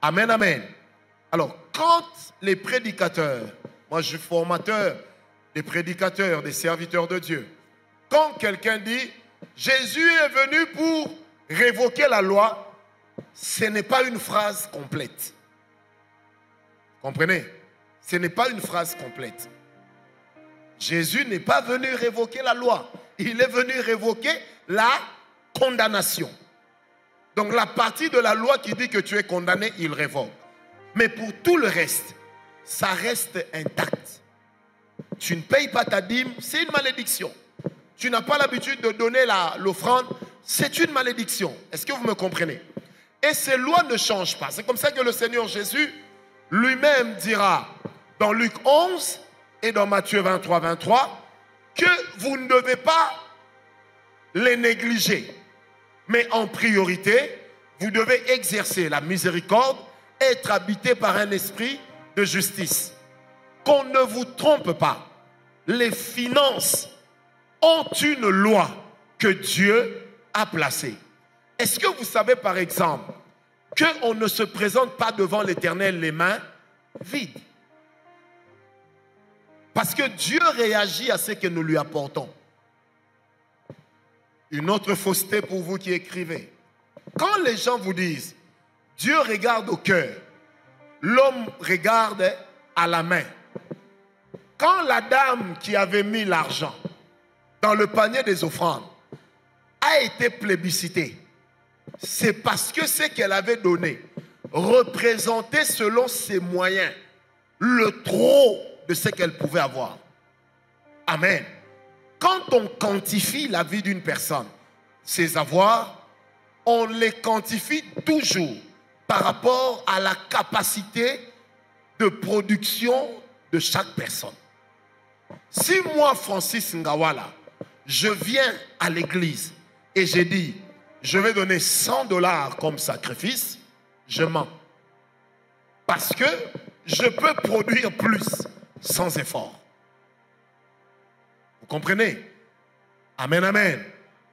Amen, amen. Alors, quand les prédicateurs, moi je suis formateur des prédicateurs, des serviteurs de Dieu, quand quelqu'un dit Jésus est venu pour révoquer la loi, ce n'est pas une phrase complète. Comprenez? Ce n'est pas une phrase complète. Jésus n'est pas venu révoquer la loi. Il est venu révoquer la condamnation. Donc la partie de la loi qui dit que tu es condamné, il révoque. Mais pour tout le reste, ça reste intact. Tu ne payes pas ta dîme, c'est une malédiction. Tu n'as pas l'habitude de donner l'offrande, c'est une malédiction. Est-ce que vous me comprenez? Et ces lois ne changent pas. C'est comme ça que le Seigneur Jésus lui-même dira dans Luc 11 et dans Matthieu 23, 23 que vous ne devez pas les négliger. Mais en priorité, vous devez exercer la miséricorde, être habité par un esprit de justice. Qu'on ne vous trompe pas. Les finances ont une loi que Dieu a placée. Est-ce que vous savez par exemple qu'on ne se présente pas devant l'Éternel les mains vides? Parce que Dieu réagit à ce que nous lui apportons. Une autre fausseté pour vous qui écrivez. Quand les gens vous disent Dieu regarde au cœur, l'homme regarde à la main. Quand la dame qui avait mis l'argent dans le panier des offrandes a été plébiscitée, c'est parce que ce qu'elle avait donné représentait selon ses moyens le trop de ce qu'elle pouvait avoir. Amen. Quand on quantifie la vie d'une personne, ses avoirs, on les quantifie toujours par rapport à la capacité de production de chaque personne. Si moi, Francis Ngawala, je viens à l'église et j'ai dit, je vais donner 100 $ comme sacrifice, je mens. Parce que je peux produire plus sans effort. Vous comprenez? Amen, amen.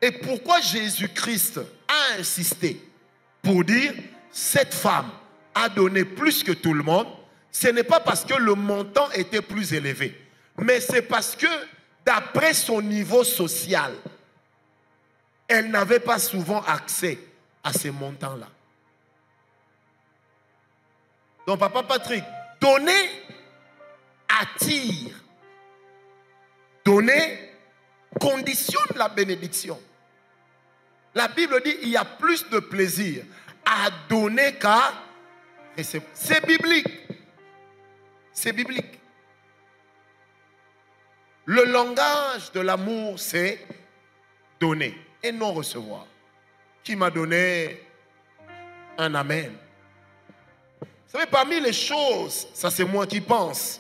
Et pourquoi Jésus-Christ a insisté pour dire, cette femme a donné plus que tout le monde? Ce n'est pas parce que le montant était plus élevé, mais c'est parce que d'après son niveau social, elle n'avait pas souvent accès à ces montants-là. Donc, Papa Patrick, donner attire. Donner conditionne la bénédiction. La Bible dit il y a plus de plaisir à donner qu'à recevoir. C'est biblique. C'est biblique. Le langage de l'amour, c'est donner et non recevoir. Qui m'a donné un amen? Vous savez, parmi les choses, ça c'est moi qui pense,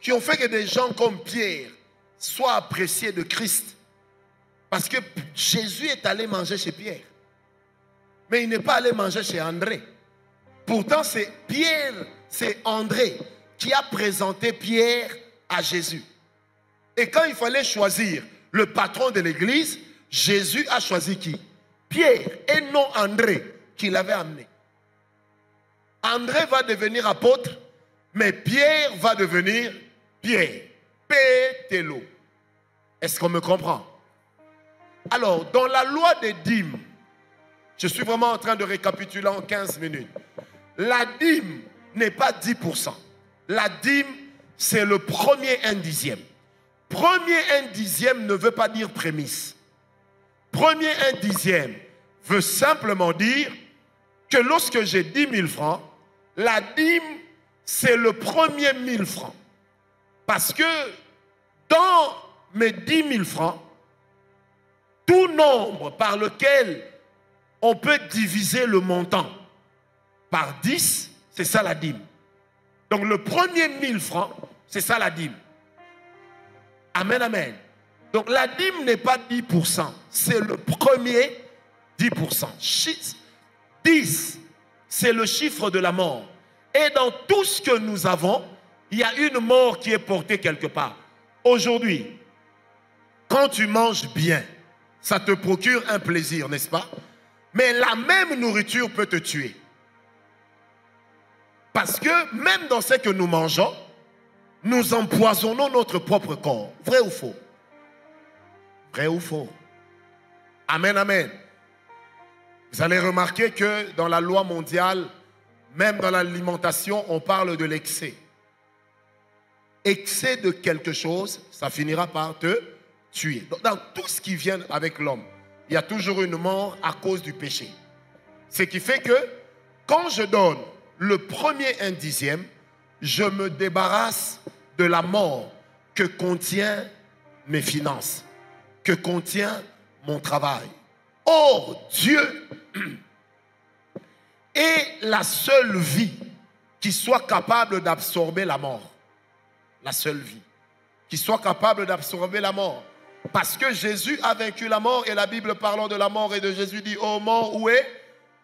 qui ont fait que des gens comme Pierre soient appréciés de Christ. Parce que Jésus est allé manger chez Pierre. Mais il n'est pas allé manger chez André. Pourtant, c'est Pierre, c'est André qui a présenté Pierre à Jésus. Et quand il fallait choisir le patron de l'église, Jésus a choisi qui? Pierre et non André qui l'avait amené. André va devenir apôtre, mais Pierre va devenir Pierre. Pétélo. Est-ce qu'on me comprend? Alors, dans la loi des dîmes, je suis vraiment en train de récapituler en 15 minutes. La dîme n'est pas 10%. La dîme, c'est le premier 1/10. Premier 1/10 ne veut pas dire prémisse. Premier 1/10 veut simplement dire que lorsque j'ai 10 000 francs, la dîme, c'est le premier 1000 francs. Parce que dans mes 10 000 francs, tout nombre par lequel on peut diviser le montant par 10, c'est ça la dîme. Donc le premier 1000 francs, c'est ça la dîme. Amen, amen. Donc la dîme n'est pas 10%, c'est le premier 10%. 10, c'est le chiffre de la mort. Et dans tout ce que nous avons, il y a une mort qui est portée quelque part. Aujourd'hui, quand tu manges bien, ça te procure un plaisir, n'est-ce pas? Mais la même nourriture peut te tuer. Parce que même dans ce que nous mangeons, nous empoisonnons notre propre corps. Vrai ou faux? Vrai ou faux? Amen, amen. Vous allez remarquer que dans la loi mondiale, même dans l'alimentation, on parle de l'excès. Excès de quelque chose, ça finira par te tuer. Donc, dans tout ce qui vient avec l'homme, il y a toujours une mort à cause du péché. Ce qui fait que quand je donne le premier 1/10, je me débarrasse de la mort que contient mes finances, que contient mon travail. Or, Dieu est la seule vie qui soit capable d'absorber la mort. La seule vie qui soit capable d'absorber la mort. Parce que Jésus a vaincu la mort, et la Bible parlant de la mort et de Jésus dit: ô mort, où est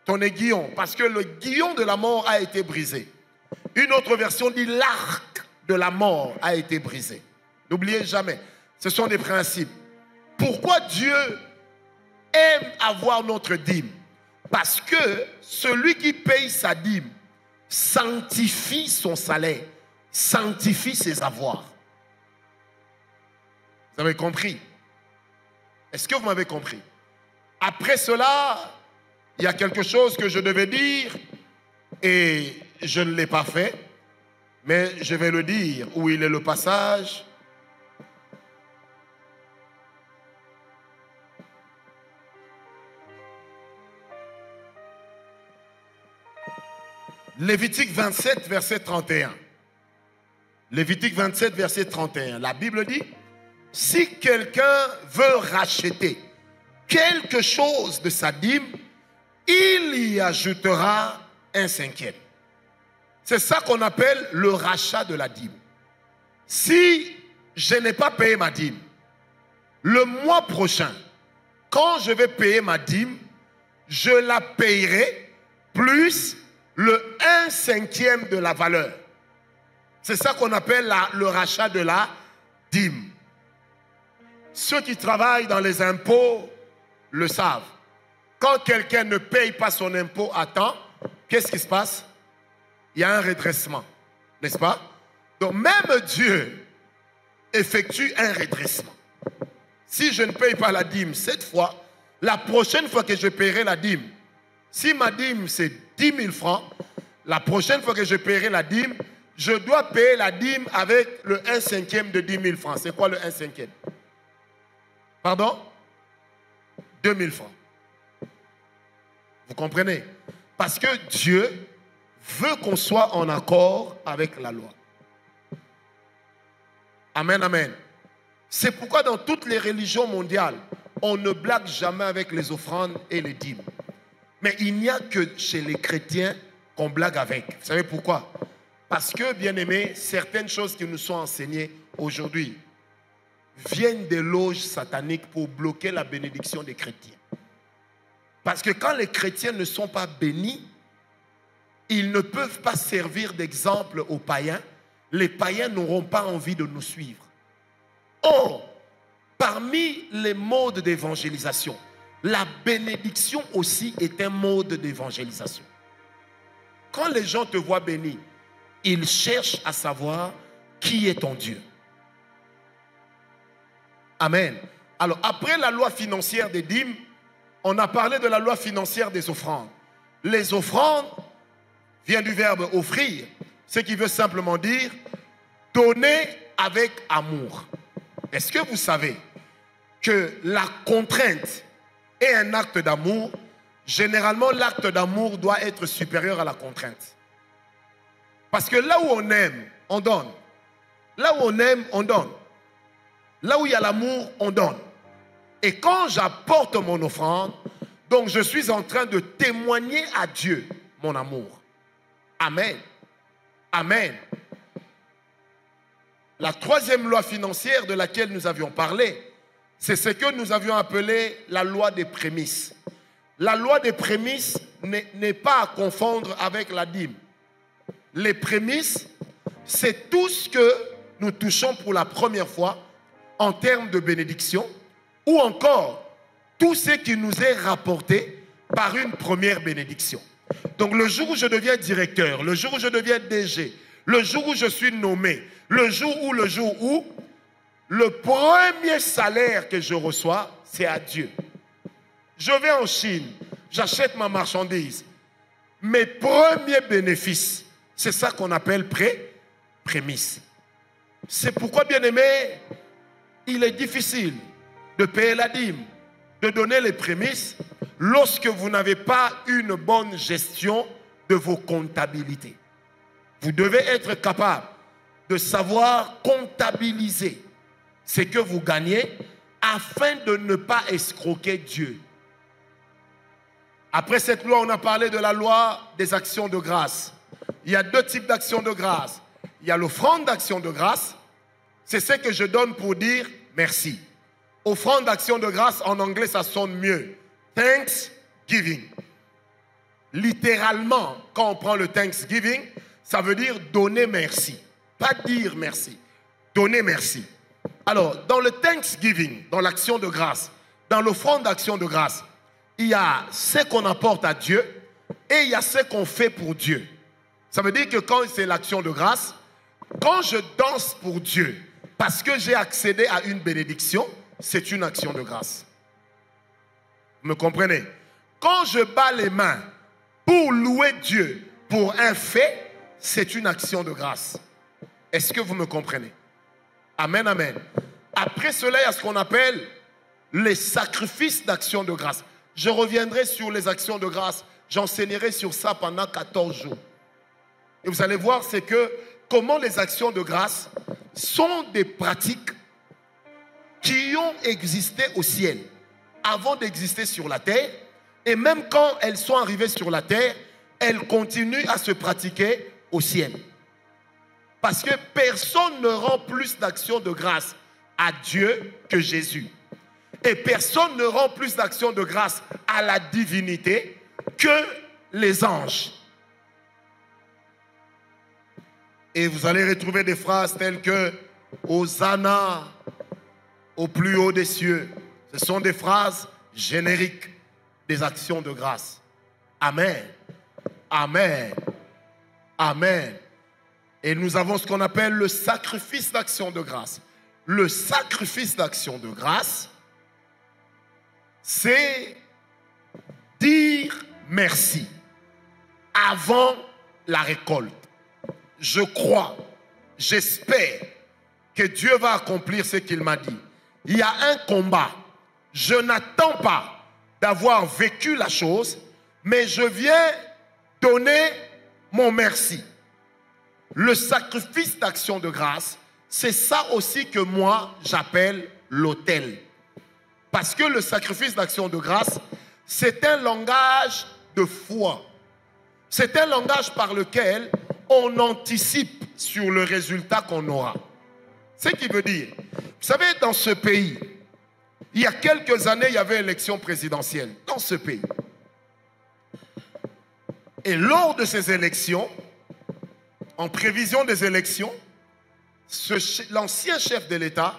ton aiguillon? Parce que le guillon de la mort a été brisé. Une autre version dit: l'arc de la mort a été brisé. N'oubliez jamais, ce sont des principes. Pourquoi Dieu aime avoir notre dîme? Parce que celui qui paye sa dîme sanctifie son salaire, sanctifie ses avoirs. Vous avez compris? Est-ce que vous m'avez compris? Après cela, il y a quelque chose que je devais dire et je ne l'ai pas fait, mais je vais le dire. Où il est le passage? Lévitique 27, verset 31. Lévitique 27, verset 31. La Bible dit: si quelqu'un veut racheter quelque chose de sa dîme, il y ajoutera 1/5. C'est ça qu'on appelle le rachat de la dîme. Si je n'ai pas payé ma dîme, le mois prochain, quand je vais payer ma dîme, je la payerai plus le 1/5 de la valeur. C'est ça qu'on appelle le rachat de la dîme. Ceux qui travaillent dans les impôts le savent. Quand quelqu'un ne paye pas son impôt à temps, qu'est-ce qui se passe? Il y a un redressement, n'est-ce pas? Donc même Dieu effectue un redressement. Si je ne paye pas la dîme cette fois, la prochaine fois que je paierai la dîme, si ma dîme c'est 10 000 francs, la prochaine fois que je paierai la dîme, je dois payer la dîme avec le 1/5 de 10 000 francs. C'est quoi le 1/5? Pardon? 2 000 francs. Vous comprenez? Parce que Dieu veut qu'on soit en accord avec la loi. Amen, amen. C'est pourquoi dans toutes les religions mondiales, on ne blague jamais avec les offrandes et les dîmes. Mais il n'y a que chez les chrétiens qu'on blague avec. Vous savez pourquoi? Parce que, bien aimés, certaines choses qui nous sont enseignées aujourd'hui viennent des loges sataniques pour bloquer la bénédiction des chrétiens. Parce que quand les chrétiens ne sont pas bénis, ils ne peuvent pas servir d'exemple aux païens. Les païens n'auront pas envie de nous suivre. Or, parmi les modes d'évangélisation, la bénédiction aussi est un mode d'évangélisation. Quand les gens te voient béni, ils cherchent à savoir qui est ton Dieu. Amen. Alors, après la loi financière des dîmes, on a parlé de la loi financière des offrandes. Les offrandes viennent du verbe offrir, ce qui veut simplement dire donner avec amour. Est-ce que vous savez que la contrainte est un acte d'amour? Généralement, l'acte d'amour doit être supérieur à la contrainte. Parce que là où on aime, on donne. Là où on aime, on donne. Là où il y a l'amour, on donne. Et quand j'apporte mon offrande, donc je suis en train de témoigner à Dieu mon amour. Amen. Amen. La troisième loi financière de laquelle nous avions parlé, c'est ce que nous avions appelé la loi des prémices. La loi des prémices n'est pas à confondre avec la dîme. Les prémices, c'est tout ce que nous touchons pour la première fois en termes de bénédiction, ou encore tout ce qui nous est rapporté par une première bénédiction. Donc le jour où je deviens directeur, le jour où je deviens DG, le jour où je suis nommé, le jour où, le premier salaire que je reçois, c'est à Dieu. Je vais en Chine, j'achète ma marchandise. Mes premiers bénéfices, c'est ça qu'on appelle prémisse. C'est pourquoi, bien aimé, il est difficile de payer la dîme, de donner les prémices lorsque vous n'avez pas une bonne gestion de vos comptabilités. Vous devez être capable de savoir comptabiliser ce que vous gagnez afin de ne pas escroquer Dieu. Après cette loi, on a parlé de la loi des actions de grâce. Il y a deux types d'actions de grâce. Il y a l'offrande d'action de grâce. C'est ce que je donne pour dire merci. Offrande d'action de grâce, en anglais, ça sonne mieux. Thanksgiving. Littéralement, quand on prend le Thanksgiving, ça veut dire donner merci. Pas dire merci. Donner merci. Alors, dans le Thanksgiving, dans l'action de grâce, dans l'offrande d'action de grâce, il y a ce qu'on apporte à Dieu et il y a ce qu'on fait pour Dieu. Ça veut dire que quand c'est l'action de grâce, quand je danse pour Dieu parce que j'ai accédé à une bénédiction, c'est une action de grâce. Vous me comprenez? Quand je bats les mains pour louer Dieu pour un fait, c'est une action de grâce. Est-ce que vous me comprenez? Amen, amen. Après cela, il y a ce qu'on appelle les sacrifices d'action de grâce. Je reviendrai sur les actions de grâce. J'enseignerai sur ça pendant 14 jours. Et vous allez voir, c'est que comment les actions de grâce sont des pratiques qui ont existé au ciel avant d'exister sur la terre. Et même quand elles sont arrivées sur la terre, elles continuent à se pratiquer au ciel. Parce que personne ne rend plus d'actions de grâce à Dieu que Jésus. Et personne ne rend plus d'actions de grâce à la divinité que les anges. Et vous allez retrouver des phrases telles que « Hosanna au plus haut des cieux ». Ce sont des phrases génériques des actions de grâce. Amen. Amen. Amen. Et nous avons ce qu'on appelle le sacrifice d'action de grâce. Le sacrifice d'action de grâce, c'est dire merci avant la récolte. Je crois, j'espère que Dieu va accomplir ce qu'il m'a dit. Il y a un combat. Je n'attends pas d'avoir vécu la chose, mais je viens donner mon merci. Le sacrifice d'action de grâce, c'est ça aussi que moi j'appelle l'autel. Parce que le sacrifice d'action de grâce, c'est un langage de foi. C'est un langage par lequel on anticipe sur le résultat qu'on aura. Ce qui veut dire, vous savez, dans ce pays, il y a quelques années, il y avait élection présidentielle dans ce pays. Et lors de ces élections, en prévision des élections, l'ancien chef de l'État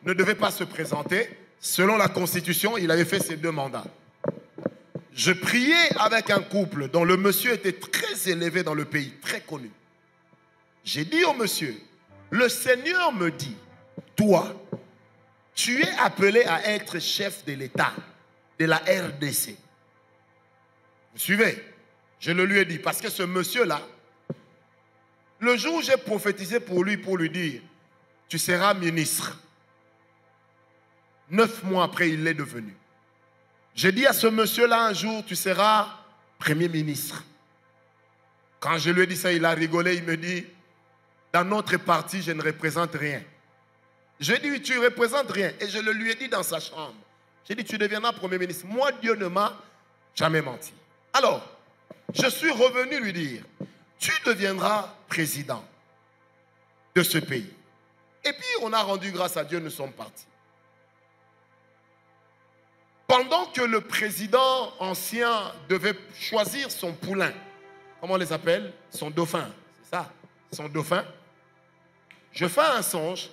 ne devait pas se présenter. Selon la Constitution, il avait fait ses 2 mandats. Je priais avec un couple dont le monsieur était très élevé dans le pays, très connu. J'ai dit au monsieur, le Seigneur me dit, toi, tu es appelé à être chef de l'État, de la RDC. Vous suivez? Je le lui ai dit, parce que ce monsieur-là, le jour où j'ai prophétisé pour lui dire, tu seras ministre. 9 mois après, il l'est devenu. J'ai dit à ce monsieur-là un jour, tu seras Premier ministre. Quand je lui ai dit ça, il a rigolé, il me dit, dans notre parti, je ne représente rien. J'ai dit, tu ne représentes rien. Et je le lui ai dit dans sa chambre. J'ai dit, tu deviendras Premier ministre. Moi, Dieu ne m'a jamais menti. Alors, je suis revenu lui dire, tu deviendras président de ce pays. Et puis, on a rendu grâce à Dieu, nous sommes partis. Pendant que le président ancien devait choisir son poulain, comment on les appelle? Son dauphin, c'est ça, son dauphin. Je fais un songe.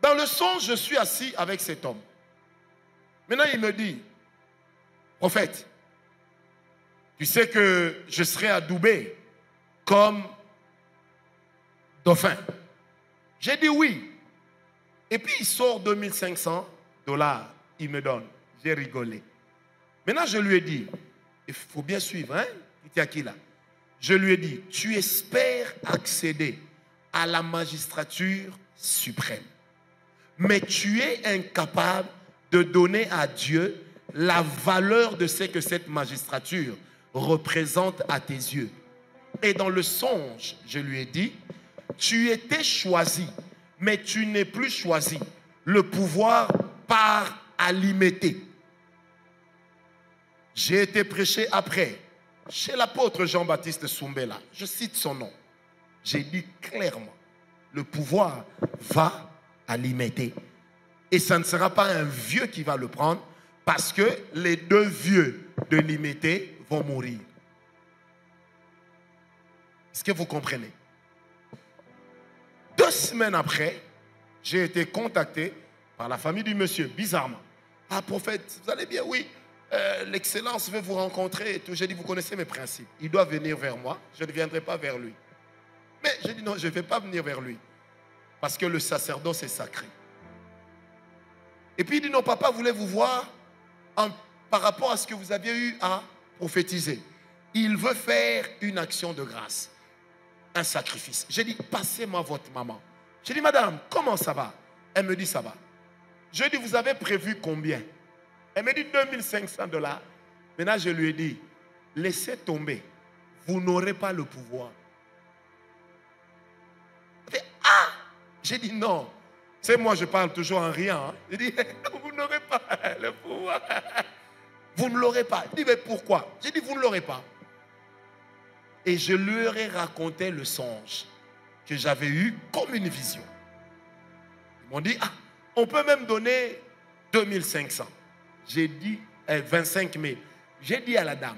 Dans le songe, je suis assis avec cet homme. Maintenant, il me dit, prophète, tu sais que je serai adoubé comme dauphin. J'ai dit oui. Et puis il sort $2500, il me donne. J'ai rigolé. Maintenant je lui ai dit, il faut bien suivre, hein? Il à qui là? Je lui ai dit, tu espères accéder à la magistrature suprême, mais tu es incapable de donner à Dieu la valeur de ce que cette magistrature représente à tes yeux. Et dans le songe, je lui ai dit, tu étais choisi, mais tu n'es plus choisi. Le pouvoir part à l'imiter. J'ai été prêché après, chez l'apôtre Jean-Baptiste Soumbela. Je cite son nom. J'ai dit clairement, le pouvoir va à l'imiter. Et ça ne sera pas un vieux qui va le prendre, parce que les deux vieux de l'imiter vont mourir. Est-ce que vous comprenez? 2 semaines après, j'ai été contacté par la famille du monsieur, bizarrement. Ah, prophète, vous allez bien? Oui. L'excellence veut vous rencontrer et tout. J'ai dit, vous connaissez mes principes. Il doit venir vers moi. Je ne viendrai pas vers lui. Mais j'ai dit, non, je ne vais pas venir vers lui. Parce que le sacerdoce est sacré. Et puis il dit, non, papa voulait vous voir par rapport à ce que vous aviez eu à prophétiser. Il veut faire une action de grâce. Un sacrifice. J'ai dit, passez-moi votre maman. J'ai dit, madame, comment ça va? Elle me dit, ça va. Je dis, vous avez prévu combien? Elle me dit $2500. Maintenant, je lui ai dit, laissez tomber. Vous n'aurez pas le pouvoir. Elle fait, ah! J'ai dit, non. C'est moi, je parle toujours en riant. Hein. J'ai dit, vous n'aurez pas le pouvoir. Vous ne l'aurez pas. Il dit, mais pourquoi? J'ai dit, vous ne l'aurez pas. Et je leur ai raconté le songe que j'avais eu comme une vision. Ils m'ont dit, ah, on peut même donner 2500. J'ai dit 25 000. J'ai dit à la dame,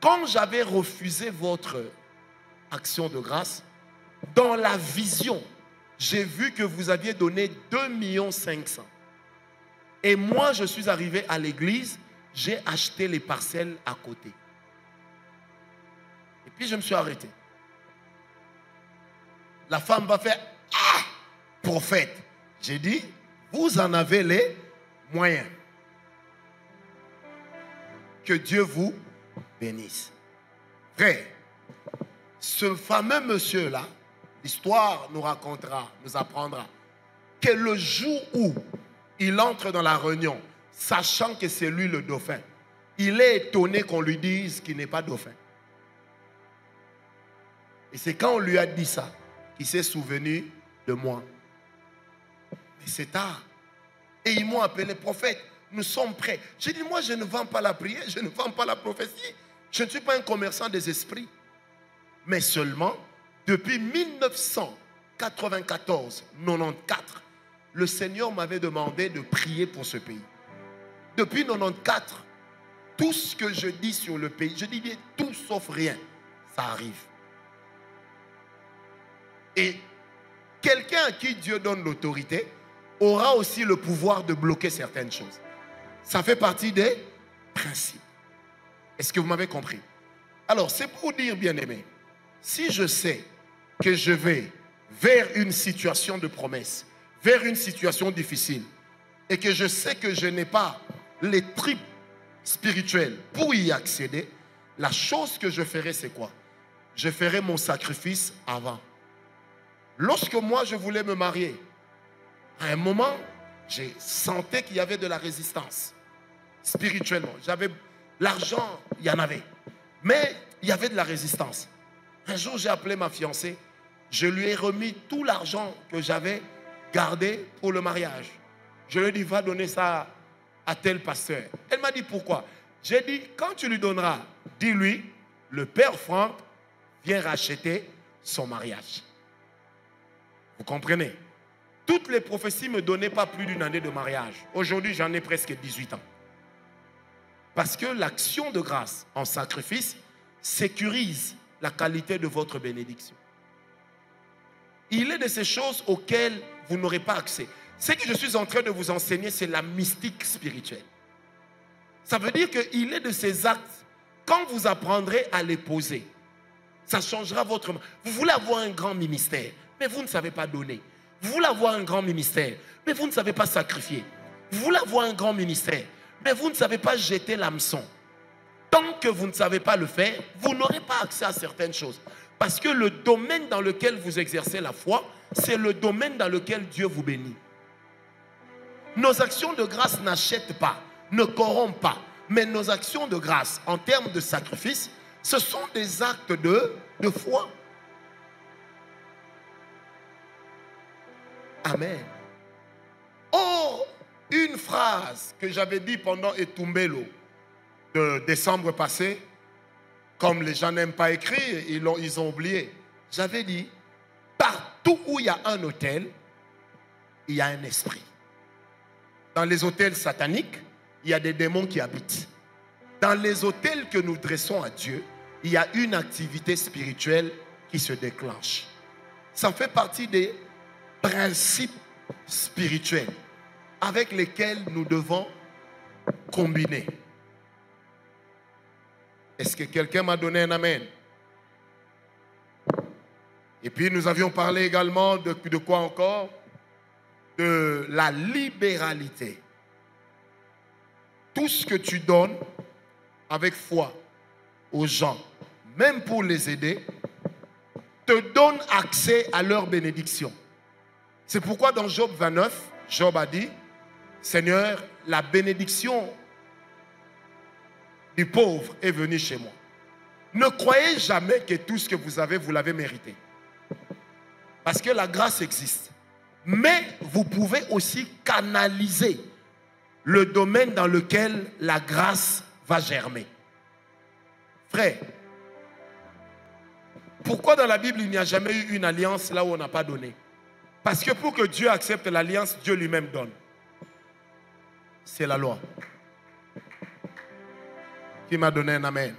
quand j'avais refusé votre action de grâce, dans la vision, j'ai vu que vous aviez donné 2 500 000. Et moi, je suis arrivé à l'église, j'ai acheté les parcelles à côté. Et puis, je me suis arrêté. La femme va faire, ah, prophète. J'ai dit, vous en avez les moyens. Que Dieu vous bénisse. Frère, ce fameux monsieur-là, l'histoire nous racontera, nous apprendra que le jour où il entre dans la réunion, sachant que c'est lui le dauphin, il est étonné qu'on lui dise qu'il n'est pas dauphin. Et c'est quand on lui a dit ça qu'il s'est souvenu de moi. Mais c'est tard. Et ils m'ont appelé prophète. Nous sommes prêts. J'ai dit, moi, je ne vends pas la prière, je ne vends pas la prophétie. Je ne suis pas un commerçant des esprits. Mais seulement, depuis 1994, le Seigneur m'avait demandé de prier pour ce pays. Depuis 1994, tout ce que je dis sur le pays, je dis bien tout sauf rien, ça arrive. Et quelqu'un à qui Dieu donne l'autorité aura aussi le pouvoir de bloquer certaines choses. Ça fait partie des principes. Est-ce que vous m'avez compris? Alors, c'est pour dire, bien-aimé, si je sais que je vais vers une situation de promesse, vers une situation difficile, et que je sais que je n'ai pas les tripes spirituelles pour y accéder, la chose que je ferai, c'est quoi? Je ferai mon sacrifice avant. Lorsque moi, je voulais me marier, à un moment, j'ai senti qu'il y avait de la résistance spirituellement. J'avais l'argent, il y en avait, mais il y avait de la résistance. Un jour, j'ai appelé ma fiancée, je lui ai remis tout l'argent que j'avais gardé pour le mariage. Je lui ai dit, va donner ça à tel pasteur. Elle m'a dit, pourquoi? J'ai dit, quand tu lui donneras, dis-lui, le père Franck vient racheter son mariage. Vous comprenez? Toutes les prophéties ne me donnaient pas plus d'une année de mariage. Aujourd'hui, j'en ai presque 18 ans. Parce que l'action de grâce en sacrifice sécurise la qualité de votre bénédiction. Il est de ces choses auxquelles vous n'aurez pas accès. Ce que je suis en train de vous enseigner, c'est la mystique spirituelle. Ça veut dire qu'il est de ces actes Quand vous apprendrez à les poser, ça changera votre... Vous voulez avoir un grand ministère, mais vous ne savez pas donner. Vous voulez avoir un grand ministère, mais vous ne savez pas sacrifier. Vous voulez avoir un grand ministère, mais vous ne savez pas jeter l'hameçon. Tant que vous ne savez pas le faire, vous n'aurez pas accès à certaines choses. Parce que le domaine dans lequel vous exercez la foi, c'est le domaine dans lequel Dieu vous bénit. Nos actions de grâce n'achètent pas, ne corrompent pas. Mais nos actions de grâce, en termes de sacrifice, ce sont des actes de foi. Amen. Or, une phrase que j'avais dit pendant Etumbelo de décembre passé, comme les gens n'aiment pas écrire, ils ont oublié. J'avais dit, partout où il y a un autel, il y a un esprit. Dans les autels sataniques, il y a des démons qui habitent. Dans les autels que nous dressons à Dieu, il y a une activité spirituelle qui se déclenche. Ça fait partie des principes spirituels avec lesquels nous devons combiner. Est-ce que quelqu'un m'a donné un amen? Et puis nous avions parlé également de quoi encore? De la libéralité. Tout ce que tu donnes avec foi aux gens, même pour les aider, te donne accès à leur bénédiction. C'est pourquoi dans Job 29, Job a dit, Seigneur, la bénédiction du pauvre est venue chez moi. Ne croyez jamais que tout ce que vous avez, vous l'avez mérité. Parce que la grâce existe. Mais vous pouvez aussi canaliser le domaine dans lequel la grâce va germer. Frère, pourquoi dans la Bible il n'y a jamais eu une alliance là où on n'a pas donné? Parce que pour que Dieu accepte l'alliance, Dieu lui-même donne. C'est la loi. Qui m'a donné un amen?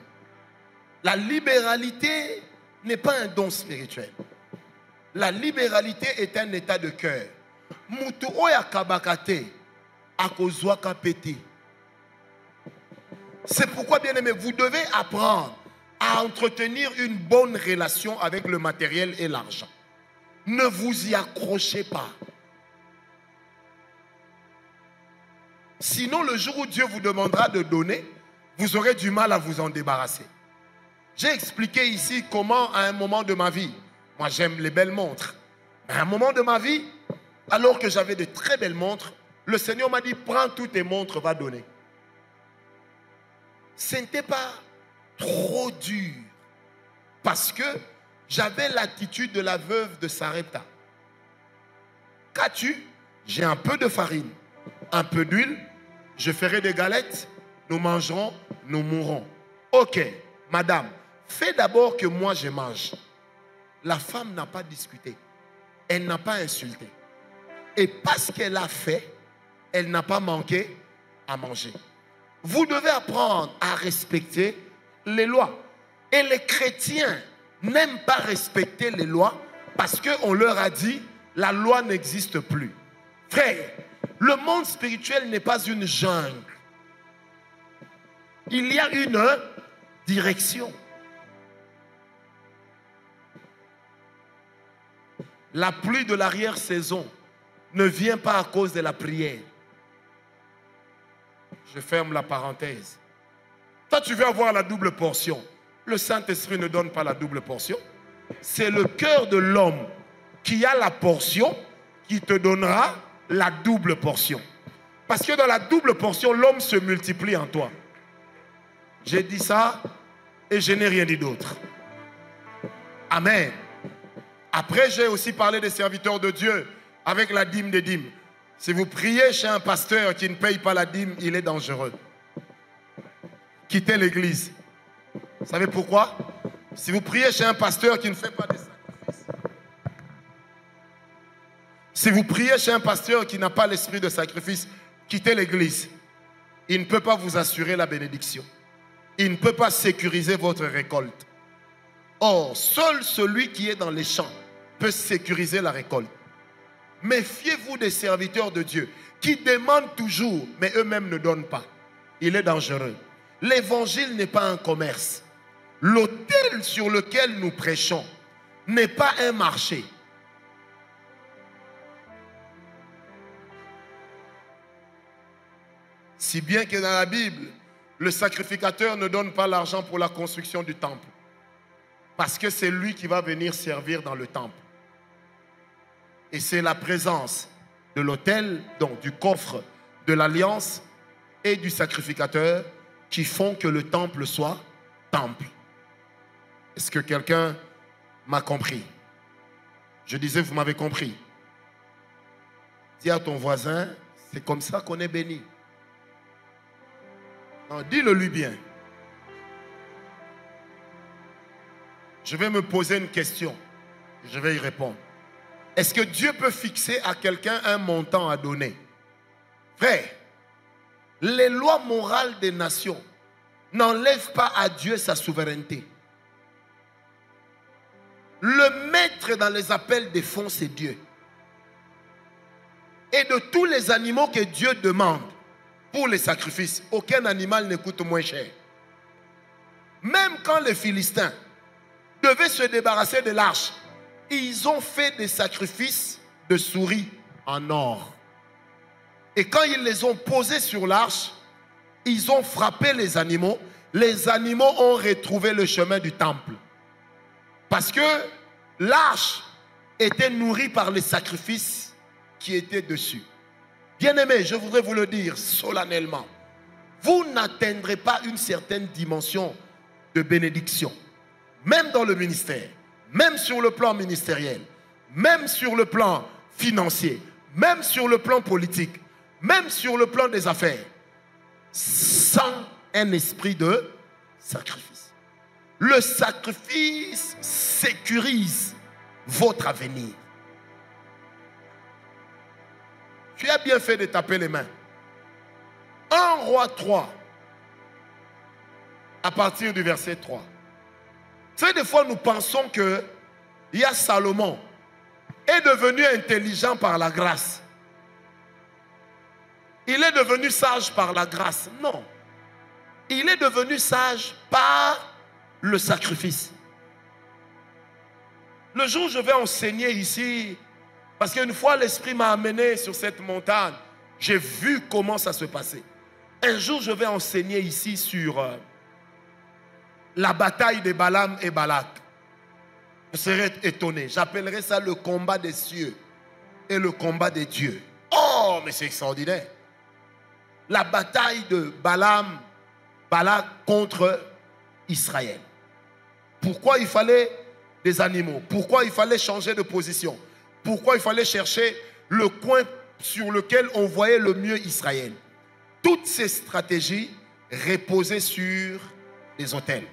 La libéralité n'est pas un don spirituel. La libéralité est un état de cœur. Mutu oya kabakate akozwa kapete. C'est pourquoi, bien aimé, vous devez apprendre à entretenir une bonne relation avec le matériel et l'argent. Ne vous y accrochez pas. Sinon, le jour où Dieu vous demandera de donner, vous aurez du mal à vous en débarrasser. J'ai expliqué ici comment, à un moment de ma vie, moi j'aime les belles montres, à un moment de ma vie, alors que j'avais de très belles montres, le Seigneur m'a dit, prends toutes tes montres, va donner. Ce n'était pas trop dur, parce que j'avais l'attitude de la veuve de Sarepta. Qu'as-tu? J'ai un peu de farine, un peu d'huile, je ferai des galettes, nous mangerons, nous mourrons. Ok, madame, fais d'abord que moi je mange. La femme n'a pas discuté, elle n'a pas insulté. Et parce qu'elle a fait, elle n'a pas manqué à manger. Vous devez apprendre à respecter les lois. Et les chrétiens n'aiment pas respecter les lois parce qu'on leur a dit la loi n'existe plus. Frère, le monde spirituel n'est pas une jungle. Il y a une direction. La pluie de l'arrière-saison ne vient pas à cause de la prière. Je ferme la parenthèse. Toi, tu veux avoir la double portion. Le Saint-Esprit ne donne pas la double portion. C'est le cœur de l'homme qui a la portion qui te donnera la double portion. Parce que dans la double portion, l'homme se multiplie en toi. J'ai dit ça et je n'ai rien dit d'autre. Amen. Après, j'ai aussi parlé des serviteurs de Dieu avec la dîme des dîmes. Si vous priez chez un pasteur qui ne paye pas la dîme, il est dangereux. Quittez l'église. Vous savez pourquoi? Si vous priez chez un pasteur qui ne fait pas des sacrifices, si vous priez chez un pasteur qui n'a pas l'esprit de sacrifice, quittez l'église. Il ne peut pas vous assurer la bénédiction. Il ne peut pas sécuriser votre récolte. Or, seul celui qui est dans les champs peut sécuriser la récolte. Méfiez-vous des serviteurs de Dieu qui demandent toujours, mais eux-mêmes ne donnent pas. Il est dangereux. l'évangile n'est pas un commerce. L'autel sur lequel nous prêchons n'est pas un marché. Si bien que dans la Bible, le sacrificateur ne donne pas l'argent pour la construction du temple. Parce que c'est lui qui va venir servir dans le temple. Et c'est la présence de l'autel, donc du coffre de l'alliance et du sacrificateur qui font que le temple soit temple. Est-ce que quelqu'un m'a compris? Je disais, vous m'avez compris. Dis à ton voisin, c'est comme ça qu'on est béni. Non, dis-le lui bien. Je vais me poser une question. Je vais y répondre. Est-ce que Dieu peut fixer à quelqu'un un montant à donner? Frère, les lois morales des nations n'enlèvent pas à Dieu sa souveraineté. Le maître dans les appels des fonds, c'est Dieu. Et de tous les animaux que Dieu demande pour les sacrifices, aucun animal ne coûte moins cher. Même quand les Philistins devaient se débarrasser de l'arche, ils ont fait des sacrifices de souris en or. Et quand ils les ont posés sur l'arche, ils ont frappé les animaux. Les animaux ont retrouvé le chemin du temple. Parce que l'arche était nourrie par les sacrifices qui étaient dessus. Bien-aimés, je voudrais vous le dire solennellement. Vous n'atteindrez pas une certaine dimension de bénédiction. Même dans le ministère, même sur le plan ministériel, même sur le plan financier, même sur le plan politique, même sur le plan des affaires, sans un esprit de sacrifice. Le sacrifice sécurise votre avenir. Tu as bien fait de taper les mains. 1 Roi 3, à partir du verset 3. Vous savez, des fois nous pensons que Salomon est devenu intelligent par la grâce. Il est devenu sage par la grâce. Non. Il est devenu sage par le sacrifice. Le jour où je vais enseigner ici, parce qu'une fois l'Esprit m'a amené sur cette montagne, j'ai vu comment ça se passait. Un jour je vais enseigner ici sur la bataille de Balaam et Balak. Vous serez étonnés. J'appellerai ça le combat des cieux et le combat des dieux. Oh, mais c'est extraordinaire. La bataille de Balaam, Balak contre Israël. Pourquoi il fallait des animaux? Pourquoi il fallait changer de position? Pourquoi il fallait chercher le coin sur lequel on voyait le mieux Israël? Toutes ces stratégies reposaient sur des autels.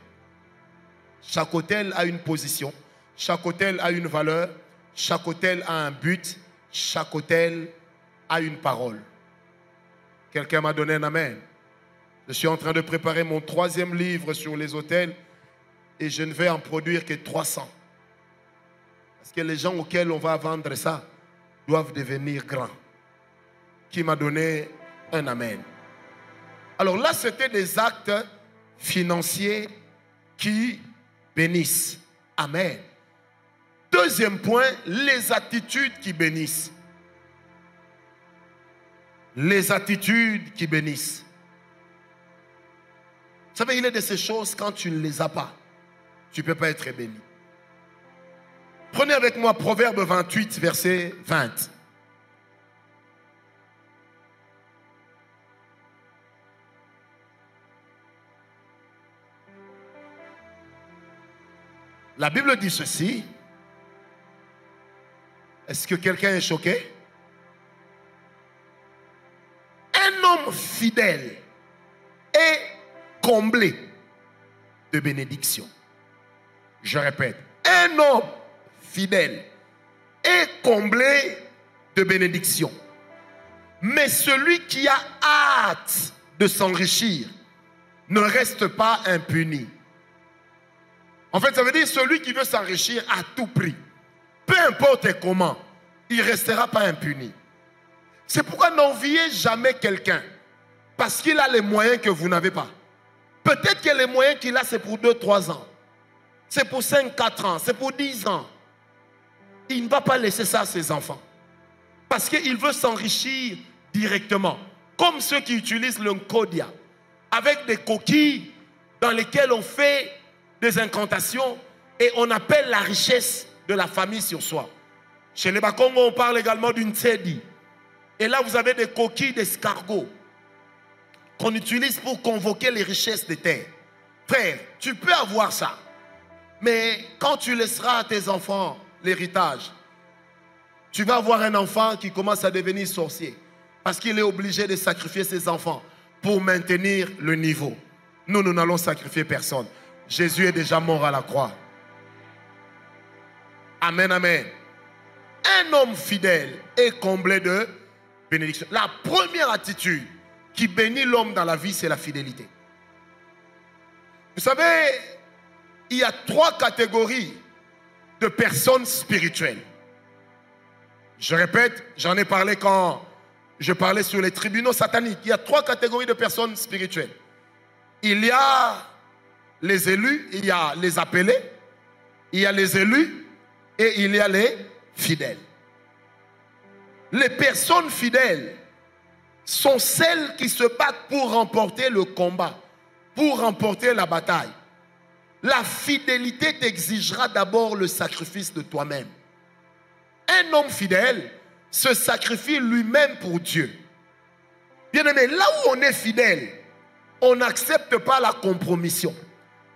Chaque autel a une position, chaque autel a une valeur, chaque autel a un but, chaque autel a une parole. Quelqu'un m'a donné un amen. Je suis en train de préparer mon 3e livre sur les autels et je ne vais en produire que 300. Parce que les gens auxquels on va vendre ça doivent devenir grands. Qui m'a donné un amen. Alors là, c'était des actes financiers qui bénissent. Amen. 2e point, les attitudes qui bénissent. Les attitudes qui bénissent. Vous savez, il est de ces choses, quand tu ne les as pas, tu ne peux pas être béni. Prenez avec moi Proverbe 28, verset 20. La Bible dit ceci. Est-ce que quelqu'un est choqué? Un homme fidèle est comblé de bénédictions. Je répète, un homme fidèle est comblé de bénédictions. Mais celui qui a hâte de s'enrichir ne reste pas impuni. En fait, ça veut dire celui qui veut s'enrichir à tout prix, peu importe comment, il ne restera pas impuni. C'est pourquoi n'enviez jamais quelqu'un parce qu'il a les moyens que vous n'avez pas. Peut-être que les moyens qu'il a, c'est pour 2-3 ans. C'est pour 5-4 ans. C'est pour 10 ans. Il ne va pas laisser ça à ses enfants. Parce qu'il veut s'enrichir directement. Comme ceux qui utilisent le Nkodia. Avec des coquilles dans lesquelles on fait des incantations et on appelle la richesse de la famille sur soi. Chez les Bakongo, on parle également d'une tsedi. Et là, vous avez des coquilles d'escargot qu'on utilise pour convoquer les richesses des terres. Frère, tu peux avoir ça. Mais quand tu laisseras à tes enfants l'héritage, tu vas avoir un enfant qui commence à devenir sorcier. Parce qu'il est obligé de sacrifier ses enfants pour maintenir le niveau. Nous n'allons sacrifier personne. Jésus est déjà mort à la croix. Amen, amen. Un homme fidèle est comblé de bénédiction. La première attitude qui bénit l'homme dans la vie, c'est la fidélité. Vous savez, il y a 3 catégories de personnes spirituelles. Je répète, j'en ai parlé quand je parlais sur les tribunaux sataniques. Il y a 3 catégories de personnes spirituelles. Il y a les élus, il y a les appelés, il y a les élus et il y a les fidèles. Les personnes fidèles sont celles qui se battent pour remporter le combat, pour remporter la bataille. La fidélité t'exigera d'abord le sacrifice de toi-même. Un homme fidèle se sacrifie lui-même pour Dieu. Bien-aimé, là où on est fidèle, on n'accepte pas la compromission.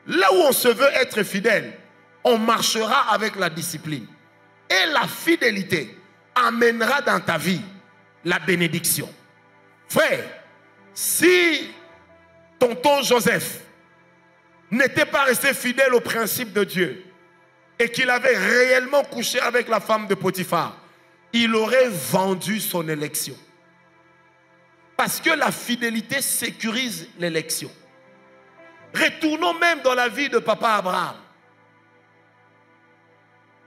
Là où on se veut être fidèle, on marchera avec la discipline. Et la fidélité amènera dans ta vie la bénédiction. Frère, si tonton Joseph n'était pas resté fidèle au principe de Dieu et qu'il avait réellement couché avec la femme de Potiphar, il aurait vendu son élection. Parce que la fidélité sécurise l'élection. Retournons même dans la vie de papa Abraham.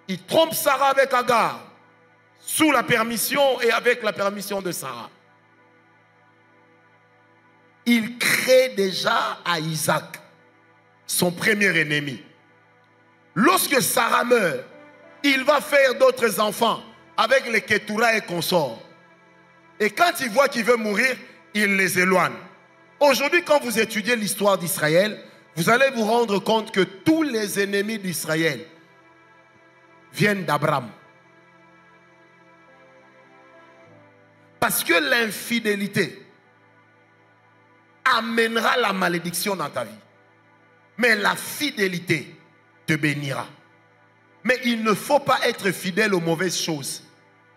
Il trompe Sarah avec Agar, sous la permission et avec la permission de Sarah. Il crée déjà à Isaac, son premier ennemi. Lorsque Sarah meurt, il va faire d'autres enfants avec les Ketura et consorts. Et quand il voit qu'il veut mourir, il les éloigne. Aujourd'hui, quand vous étudiez l'histoire d'Israël, vous allez vous rendre compte que tous les ennemis d'Israël viennent d'Abraham. Parce que l'infidélité amènera la malédiction dans ta vie. Mais la fidélité te bénira. Mais il ne faut pas être fidèle aux mauvaises choses.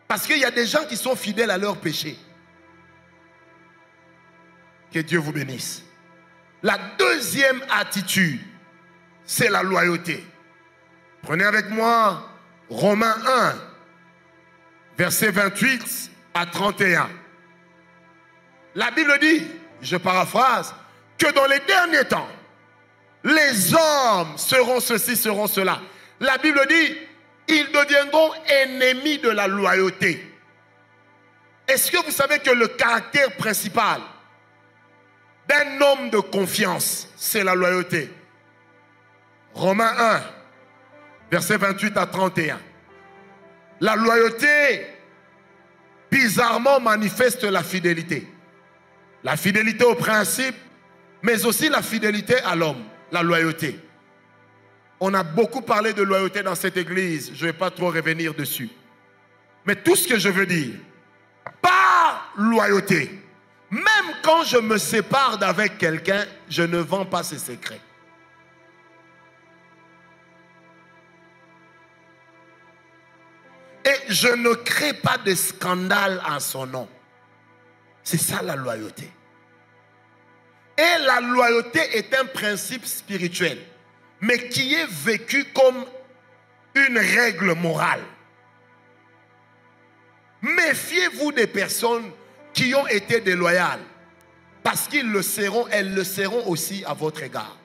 Parce qu'il y a des gens qui sont fidèles à leurs péchés. Que Dieu vous bénisse. La deuxième attitude, c'est la loyauté. Prenez avec moi Romains 1, versets 28 à 31. La Bible dit, je paraphrase, que dans les derniers temps, les hommes seront ceci, seront cela. La Bible dit, ils deviendront ennemis de la loyauté. Est-ce que vous savez que le caractère principal d'un homme de confiance, c'est la loyauté? Romains 1, versets 28 à 31. La loyauté, bizarrement, manifeste la fidélité. La fidélité au principe, mais aussi la fidélité à l'homme, la loyauté. On a beaucoup parlé de loyauté dans cette église, je ne vais pas trop revenir dessus. Mais tout ce que je veux dire, par loyauté, même quand je me sépare d'avec quelqu'un, je ne vends pas ses secrets. Et je ne crée pas de scandale en son nom. C'est ça la loyauté. Et la loyauté est un principe spirituel, mais qui est vécu comme une règle morale. Méfiez-vous des personnes qui ont été déloyales, parce qu'ils le seront, elles le seront aussi à votre égard.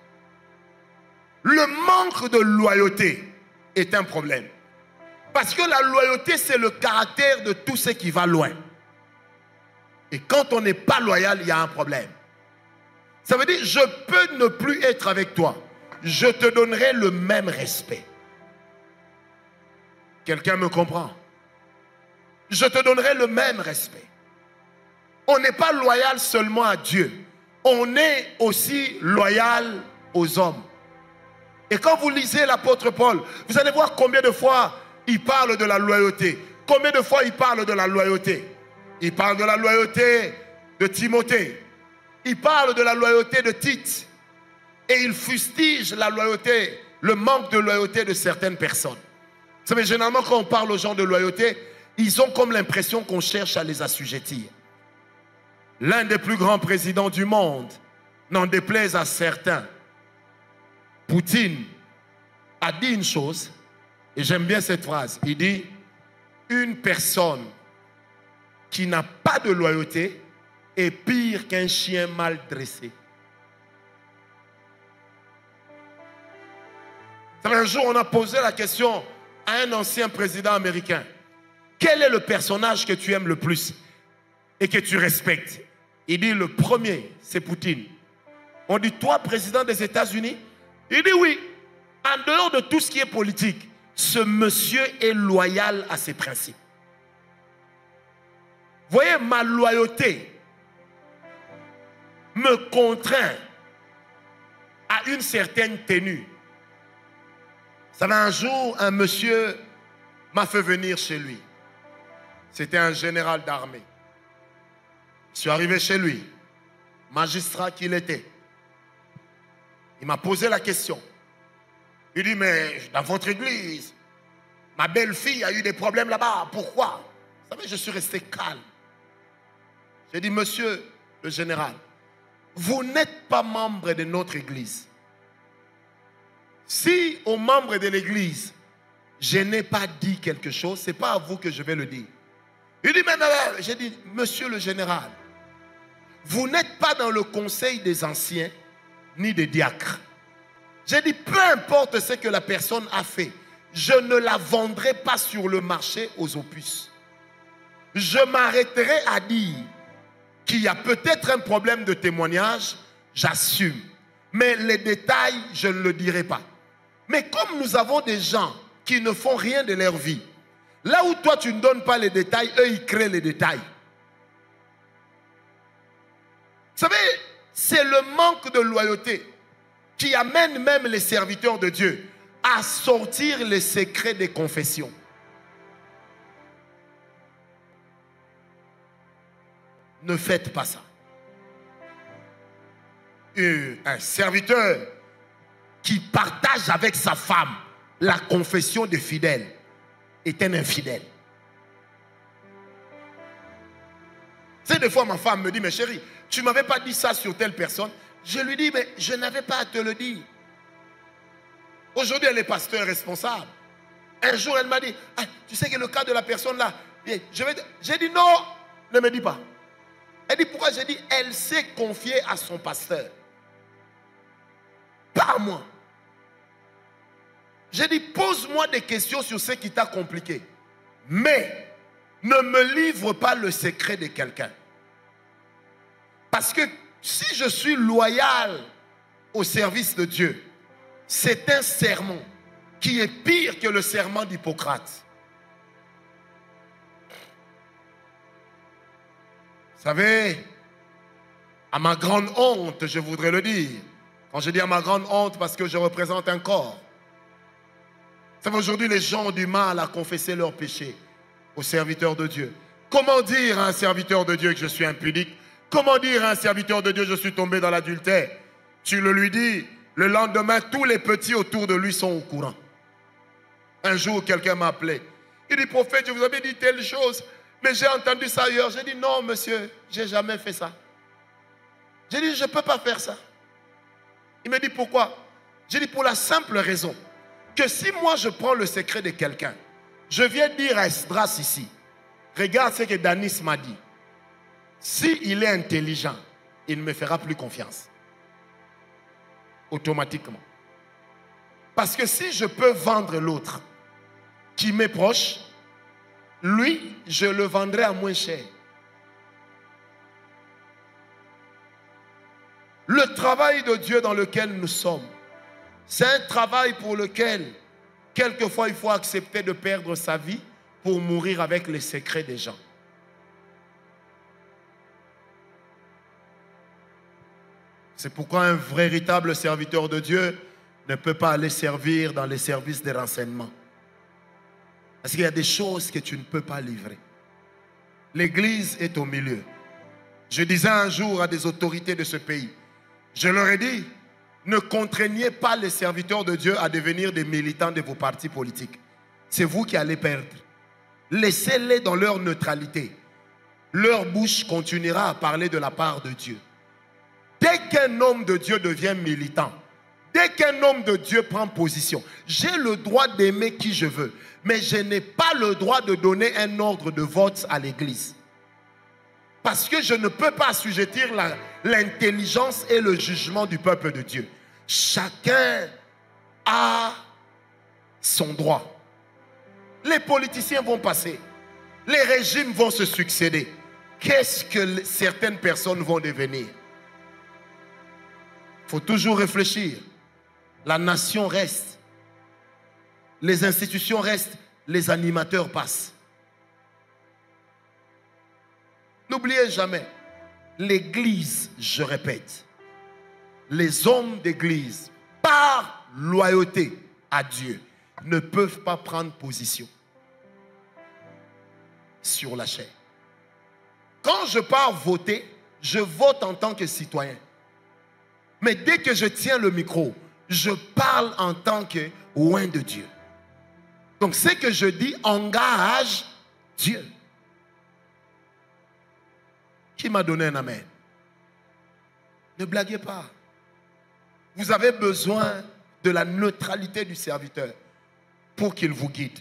Le manque de loyauté est un problème. Parce que la loyauté, c'est le caractère de tout ce qui va loin. Et quand on n'est pas loyal, il y a un problème. Ça veut dire, je peux ne plus être avec toi. Je te donnerai le même respect. Quelqu'un me comprend? Je te donnerai le même respect. On n'est pas loyal seulement à Dieu. On est aussi loyal aux hommes. Et quand vous lisez l'apôtre Paul, vous allez voir combien de fois il parle de la loyauté. Combien de fois il parle de la loyauté. Il parle de la loyauté de Timothée. Il parle de la loyauté de Tite. Et il fustige la loyauté, le manque de loyauté de certaines personnes. Vous savez, généralement quand on parle aux gens de loyauté, ils ont comme l'impression qu'on cherche à les assujettir. L'un des plus grands présidents du monde, n'en déplaise à certains, Poutine, a dit une chose, et j'aime bien cette phrase. Il dit, une personne qui n'a pas de loyauté est pire qu'un chien mal dressé. Un jour, on a posé la question à un ancien président américain. Quel est le personnage que tu aimes le plus et que tu respectes? Il dit, le premier, c'est Poutine. On dit, toi, président des États-Unis? Il dit, oui. En dehors de tout ce qui est politique, ce monsieur est loyal à ses principes. Vous voyez, ma loyauté me contraint à une certaine tenue. Vous savez, un jour, un monsieur m'a fait venir chez lui. C'était un général d'armée. Je suis arrivé chez lui, magistrat qu'il était. Il m'a posé la question. Il dit, mais dans votre église, ma belle-fille a eu des problèmes là-bas. Pourquoi? Vous savez, je suis resté calme. J'ai dit, monsieur le général, vous n'êtes pas membre de notre église. Si aux membres de l'église, je n'ai pas dit quelque chose, ce n'est pas à vous que je vais le dire. Il dit, mais j'ai dit, monsieur le général, vous n'êtes pas dans le conseil des anciens, ni des diacres. J'ai dit, peu importe ce que la personne a fait, je ne la vendrai pas sur le marché aux opus. Je m'arrêterai à dire qu'il y a peut-être un problème de témoignage, j'assume. Mais les détails, je ne le dirai pas. Mais comme nous avons des gens qui ne font rien de leur vie, là où toi tu ne donnes pas les détails, eux ils créent les détails. Vous savez, c'est le manque de loyauté qui amène même les serviteurs de Dieu à sortir les secrets des confessions. Ne faites pas ça. Un serviteur qui partage avec sa femme la confession des fidèles est un infidèle. Tu sais, des fois ma femme me dit, mais chérie, tu ne m'avais pas dit ça sur telle personne. Je lui dis, mais je n'avais pas à te le dire. Aujourd'hui, elle est pasteur responsable. Un jour, elle m'a dit, ah, tu sais que le cas de la personne là, j'ai dit non, ne me dis pas. Elle dit pourquoi? J'ai dit, elle s'est confiée à son pasteur. Pas à moi. J'ai dit, pose-moi des questions sur ce qui t'a compliqué. Mais ne me livre pas le secret de quelqu'un. Parce que si je suis loyal au service de Dieu, c'est un serment qui est pire que le serment d'Hippocrate. Vous savez, à ma grande honte, je voudrais le dire. Quand je dis à ma grande honte, parce que je représente un corps. Vous savez, aujourd'hui, les gens ont du mal à confesser leurs péchés aux serviteurs de Dieu. Comment dire à un serviteur de Dieu que je suis impudique? Comment dire à un serviteur de Dieu que je suis tombé dans l'adultère? Tu le lui dis, le lendemain, tous les petits autour de lui sont au courant. Un jour, quelqu'un m'a appelé. Il dit, prophète, je vous avais dit telle chose, mais j'ai entendu ça ailleurs. J'ai dit, non, monsieur, je n'ai jamais fait ça. J'ai dit, je ne peux pas faire ça. Il me dit, pourquoi? J'ai dit, pour la simple raison que si moi je prends le secret de quelqu'un, je viens dire à Esdras ici, regarde ce que Danis m'a dit. S'il est intelligent, il ne me fera plus confiance. Automatiquement. Parce que si je peux vendre l'autre qui m'est proche, lui, je le vendrai à moins cher. Le travail de Dieu dans lequel nous sommes, c'est un travail pour lequel, quelquefois, il faut accepter de perdre sa vie pour mourir avec les secrets des gens. C'est pourquoi un véritable serviteur de Dieu ne peut pas aller servir dans les services de renseignement. Parce qu'il y a des choses que tu ne peux pas livrer. L'Église est au milieu. Je disais un jour à des autorités de ce pays, je leur ai dit, ne contraignez pas les serviteurs de Dieu à devenir des militants de vos partis politiques. C'est vous qui allez perdre. Laissez-les dans leur neutralité. Leur bouche continuera à parler de la part de Dieu. Dès qu'un homme de Dieu devient militant, dès qu'un homme de Dieu prend position, j'ai le droit d'aimer qui je veux, mais je n'ai pas le droit de donner un ordre de vote à l'Église. Parce que je ne peux pas assujettir l'intelligence et le jugement du peuple de Dieu. Chacun a son droit. Les politiciens vont passer. Les régimes vont se succéder. Qu'est-ce que certaines personnes vont devenir? Il faut toujours réfléchir. La nation reste. Les institutions restent. Les animateurs passent. N'oubliez jamais, l'Église, je répète, les hommes d'Église, par loyauté à Dieu, ne peuvent pas prendre position sur la chair. Quand je pars voter, je vote en tant que citoyen. Mais dès que je tiens le micro, je parle en tant que oint de Dieu. Donc ce que je dis engage Dieu. Qui m'a donné un amen? Ne blaguez pas. Vous avez besoin de la neutralité du serviteur pour qu'il vous guide.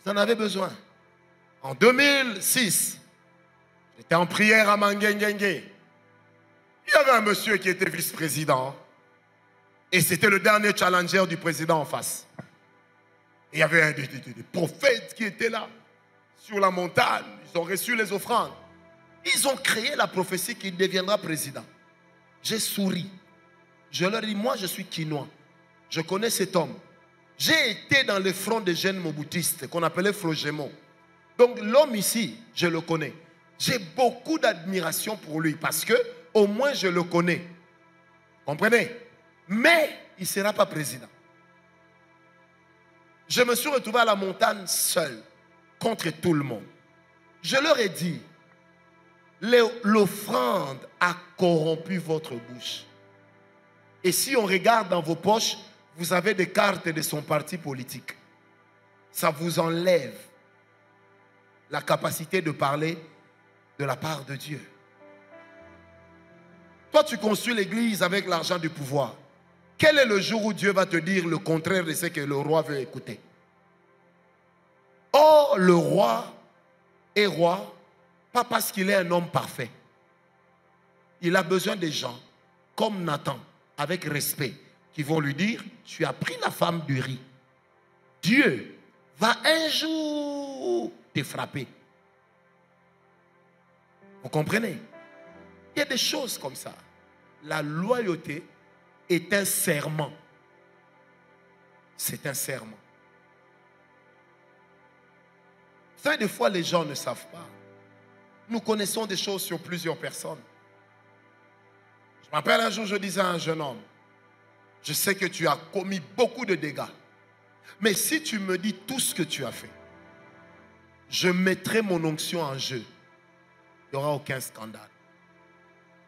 Vous en avez besoin. En 2006, j'étais en prière à Mangengengue. Il y avait un monsieur qui était vice-président. Et c'était le dernier challenger du président en face. Il y avait des prophètes qui étaient là, sur la montagne. Ils ont reçu les offrandes. Ils ont créé la prophétie qu'il deviendra président. J'ai souri. Je leur ai dit, moi je suis quinois. Je connais cet homme. J'ai été dans le front des jeunes moboutistes qu'on appelait Frogemo. Donc l'homme ici, je le connais. J'ai beaucoup d'admiration pour lui parce que au moins je le connais. Comprenez? Mais il ne sera pas président. Je me suis retrouvé à la montagne seul contre tout le monde. Je leur ai dit, l'offrande a corrompu votre bouche. Et si on regarde dans vos poches, vous avez des cartes de son parti politique. Ça vous enlève la capacité de parler de la part de Dieu. Toi, tu construis l'église avec l'argent du pouvoir. Quel est le jour où Dieu va te dire le contraire de ce que le roi veut écouter? Or, le roi est roi, pas parce qu'il est un homme parfait. Il a besoin des gens comme Nathan, avec respect, qui vont lui dire, tu as pris la femme du riz. Dieu va un jour te frapper. Vous comprenez? Il y a des choses comme ça. La loyauté est un serment. C'est un serment. Vous savez, des fois, les gens ne savent pas. Nous connaissons des choses sur plusieurs personnes. Je me rappelle un jour, je disais à un jeune homme, je sais que tu as commis beaucoup de dégâts. Mais si tu me dis tout ce que tu as fait, je mettrai mon onction en jeu. Il n'y aura aucun scandale.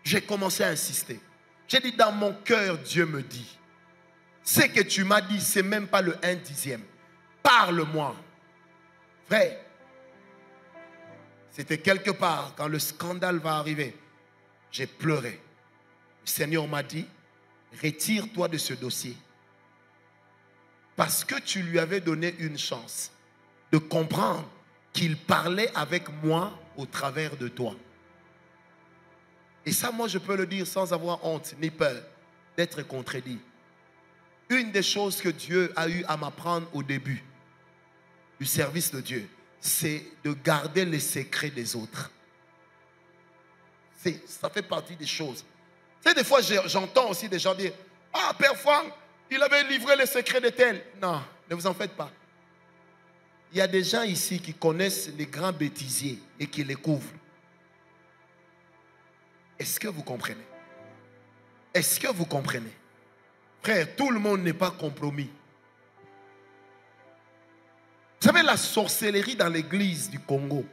J'ai commencé à insister. J'ai dit, dans mon cœur, Dieu me dit, ce que tu m'as dit, ce n'est même pas le 1/10. Parle-moi. Frère, c'était quelque part, quand le scandale va arriver, j'ai pleuré. Le Seigneur m'a dit, retire-toi de ce dossier. Parce que tu lui avais donné une chance de comprendre qu'il parlait avec moi au travers de toi. Et ça, moi, je peux le dire sans avoir honte ni peur d'être contredit. Une des choses que Dieu a eu à m'apprendre au début du service de Dieu, c'est de garder les secrets des autres. Ça fait partie des choses. Tu sais, des fois, j'entends aussi des gens dire, ah, Père Franck, il avait livré les secrets de tel. Non, ne vous en faites pas. Il y a des gens ici qui connaissent les grands bêtisiers et qui les couvrent. Est-ce que vous comprenez? Est-ce que vous comprenez? Frère, tout le monde n'est pas compromis. Vous savez, la sorcellerie dans l'église du Congo,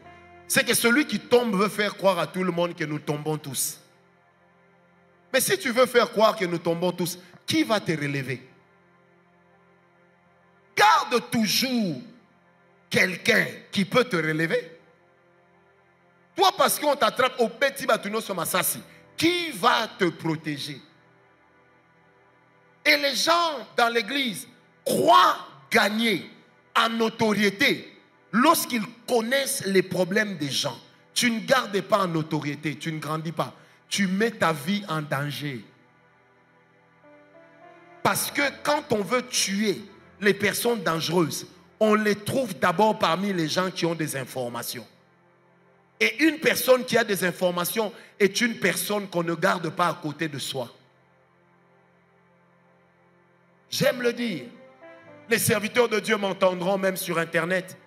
c'est que celui qui tombe veut faire croire à tout le monde que nous tombons tous. Mais si tu veux faire croire que nous tombons tous, qui va te relever? Garde toujours quelqu'un qui peut te relever. Toi, parce qu'on t'attrape au petit bâtonneau sur Massassi, qui va te protéger? Et les gens dans l'église croient gagner en notoriété lorsqu'ils connaissent les problèmes des gens. Tu ne gardes pas en notoriété, tu ne grandis pas. Tu mets ta vie en danger. Parce que quand on veut tuer les personnes dangereuses, on les trouve d'abord parmi les gens qui ont des informations. Et une personne qui a des informations est une personne qu'on ne garde pas à côté de soi. J'aime le dire. Les serviteurs de Dieu m'entendront même sur Internet.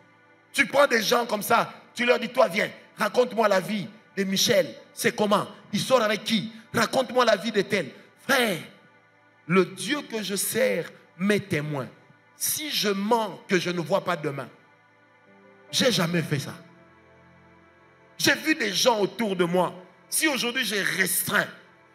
Tu prends des gens comme ça, tu leur dis, toi viens, raconte-moi la vie de Michel. C'est comment? Il sort avec qui? Raconte-moi la vie de tel. Frère, le Dieu que je sers m'est témoin. Si je mens que je ne vois pas demain, j'ai jamais fait ça. J'ai vu des gens autour de moi. Si aujourd'hui j'ai restreint,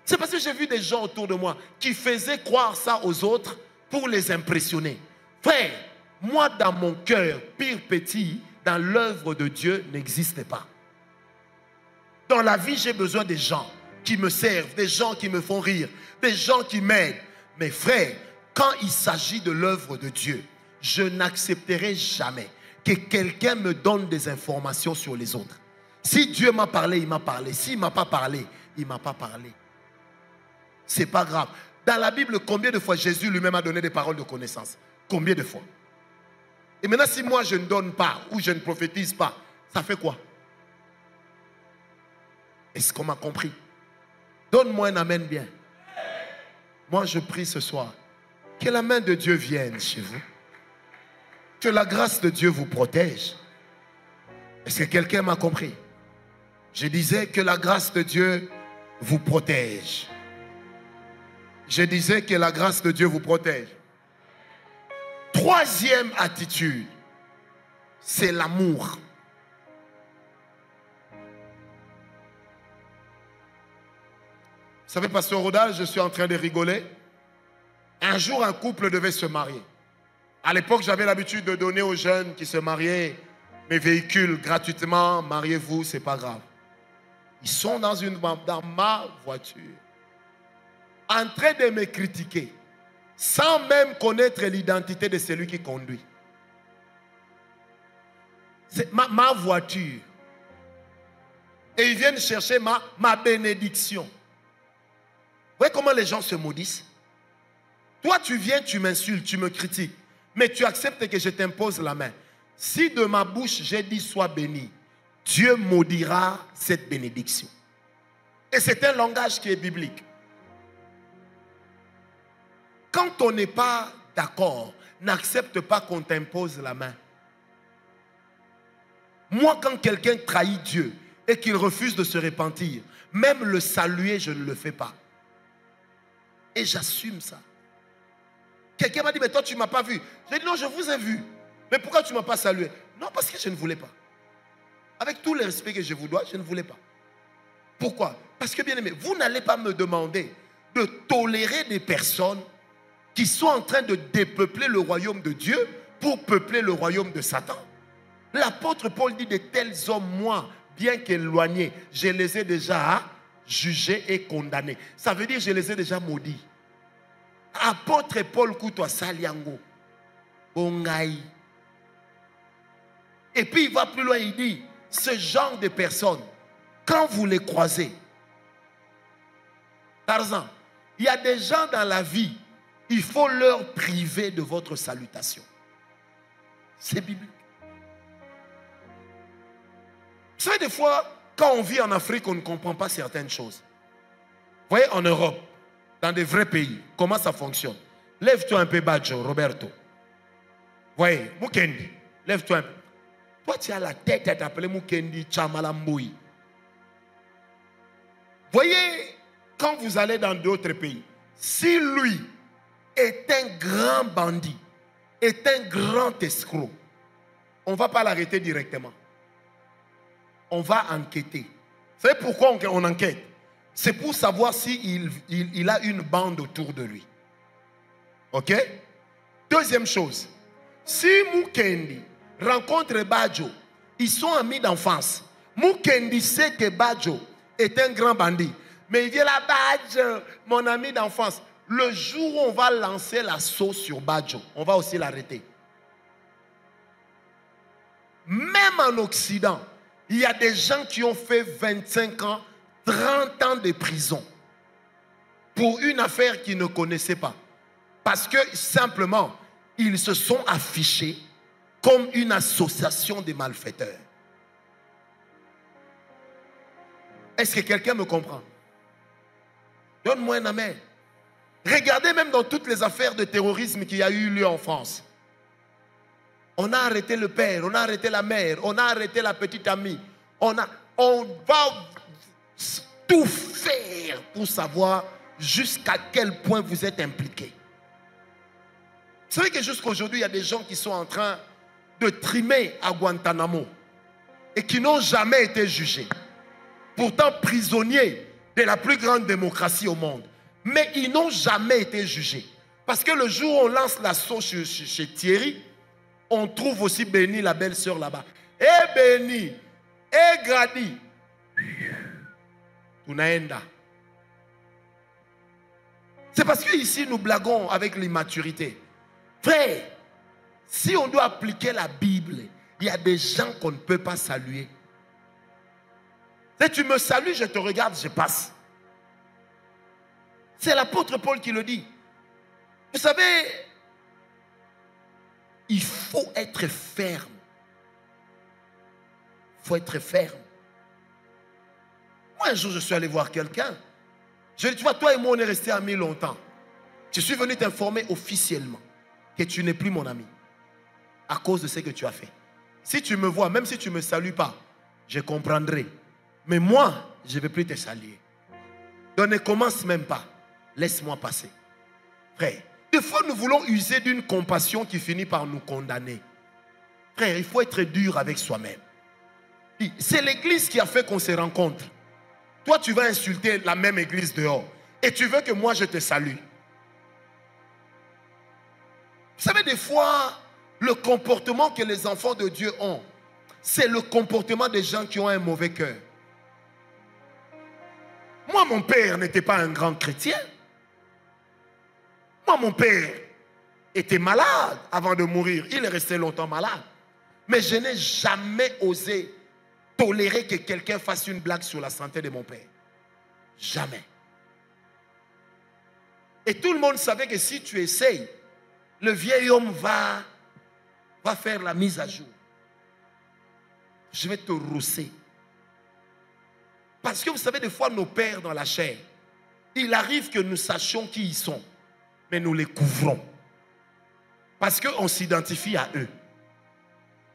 c'est parce que j'ai vu des gens autour de moi qui faisaient croire ça aux autres pour les impressionner. Frère, moi dans mon cœur, pire petit, dans l'œuvre de Dieu n'existe pas. Dans la vie, j'ai besoin des gens qui me servent, des gens qui me font rire, des gens qui m'aident. Mais frère, quand il s'agit de l'œuvre de Dieu, je n'accepterai jamais que quelqu'un me donne des informations sur les autres. Si Dieu m'a parlé, il m'a parlé. S'il ne m'a pas parlé, il ne m'a pas parlé. Ce n'est pas grave. Dans la Bible, combien de fois Jésus lui-même a donné des paroles de connaissance? Combien de fois? Et maintenant, si moi je ne donne pas ou je ne prophétise pas, ça fait quoi? Est-ce qu'on m'a compris? Donne-moi un amen bien. Moi, je prie ce soir que la main de Dieu vienne chez vous. Que la grâce de Dieu vous protège. Est-ce que quelqu'un m'a compris? Je disais que la grâce de Dieu vous protège. Je disais que la grâce de Dieu vous protège. Troisième attitude, c'est l'amour. Vous savez, Pasteur Rodal, je suis en train de rigoler. Un jour, un couple devait se marier. À l'époque, j'avais l'habitude de donner aux jeunes qui se mariaient mes véhicules gratuitement. Mariez-vous, c'est pas grave. Ils sont dans ma voiture, en train de me critiquer, sans même connaître l'identité de celui qui conduit. C'est ma voiture. Et ils viennent chercher ma bénédiction. Vous voyez comment les gens se maudissent? Toi, tu viens, tu m'insultes, tu me critiques, mais tu acceptes que je t'impose la main. Si de ma bouche, j'ai dit sois béni, Dieu maudira cette bénédiction. Et c'est un langage qui est biblique. Quand on n'est pas d'accord, n'accepte pas qu'on t'impose la main. Moi, quand quelqu'un trahit Dieu et qu'il refuse de se repentir, même le saluer, je ne le fais pas. Et j'assume ça. Quelqu'un m'a dit, mais toi, tu ne m'as pas vu. J'ai dit, non, je vous ai vu. Mais pourquoi tu ne m'as pas salué? Non, parce que je ne voulais pas. Avec tout le respect que je vous dois, je ne voulais pas. Pourquoi? Parce que, bien aimé, vous n'allez pas me demander de tolérer des personnes qui sont en train de dépeupler le royaume de Dieu pour peupler le royaume de Satan. L'apôtre Paul dit, de tels hommes, moi, bien qu'éloignés, je les ai déjà jugés et condamnés. Ça veut dire je les ai déjà maudits. Apôtre Paul Koutoua Saliango, Bongaï. Et puis il va plus loin, il dit, ce genre de personnes, quand vous les croisez, Tarzan, il y a des gens dans la vie, il faut leur priver de votre salutation. C'est biblique. Vous savez, des fois, quand on vit en Afrique, on ne comprend pas certaines choses. voyez, en Europe, dans des vrais pays, comment ça fonctionne? Lève-toi un peu, Badjo, Roberto. Voyez, Mukendi, lève-toi un peu. Toi, tu as la tête à t'appeler Mukendi Chamalamboui. Voyez, quand vous allez dans d'autres pays, si lui est un grand bandit, est un grand escroc, on ne va pas l'arrêter directement. On va enquêter. Vous savez pourquoi on enquête? C'est pour savoir s'il a une bande autour de lui. Ok? Deuxième chose, si Mukendi rencontre Badjo, ils sont amis d'enfance. Mukendi sait que Badjo est un grand bandit. Mais il vient là, Badjo, mon ami d'enfance. Le jour où on va lancer la sauce sur Badjo, on va aussi l'arrêter. Même en Occident, il y a des gens qui ont fait 25 ans, 30 ans de prison pour une affaire qu'ils ne connaissaient pas. Parce que simplement, ils se sont affichés comme une association de malfaiteurs. Est-ce que quelqu'un me comprend? Donne-moi un amen. Regardez même dans toutes les affaires de terrorisme qu'il y a eu lieu en France. On a arrêté le père, on a arrêté la mère, on a arrêté la petite amie. On va tout faire pour savoir jusqu'à quel point vous êtes impliqués. Vous savez que jusqu'à aujourd'hui, il y a des gens qui sont en train de trimer à Guantanamo et qui n'ont jamais été jugés. Pourtant prisonniers de la plus grande démocratie au monde. Mais ils n'ont jamais été jugés. Parce que le jour où on lance la sauce chez Thierry, on trouve aussi Béni, la belle-sœur là-bas. Eh Béni, eh Grady, Tunaenda. C'est parce qu'ici nous blaguons avec l'immaturité. Frère, si on doit appliquer la Bible, il y a des gens qu'on ne peut pas saluer. Si tu me salues, je te regarde, je passe. C'est l'apôtre Paul qui le dit. Vous savez, il faut être ferme. Il faut être ferme. Moi, un jour, je suis allé voir quelqu'un. Je lui ai dit, tu vois, toi et moi, on est restés amis longtemps. Je suis venu t'informer officiellement que tu n'es plus mon ami à cause de ce que tu as fait. Si tu me vois, même si tu ne me salues pas, je comprendrai. Mais moi, je ne vais plus te saluer. Donc ne commence même pas. Laisse-moi passer. Frère, des fois nous voulons user d'une compassion qui finit par nous condamner. Frère, il faut être dur avec soi-même. C'est l'église qui a fait qu'on se rencontre. Toi, tu vas insulter la même église dehors. Et tu veux que moi, je te salue. Vous savez, des fois, le comportement que les enfants de Dieu ont, c'est le comportement des gens qui ont un mauvais cœur. Moi, mon père n'était pas un grand chrétien. Moi, mon père était malade avant de mourir. Il est resté longtemps malade. Mais je n'ai jamais osé tolérer que quelqu'un fasse une blague sur la santé de mon père. Jamais. Et tout le monde savait que si tu essayes, le vieil homme va faire la mise à jour. Je vais te rousser. Parce que vous savez, des fois, nos pères dans la chair, il arrive que nous sachions qui ils sont, mais nous les couvrons. Parce qu'on s'identifie à eux.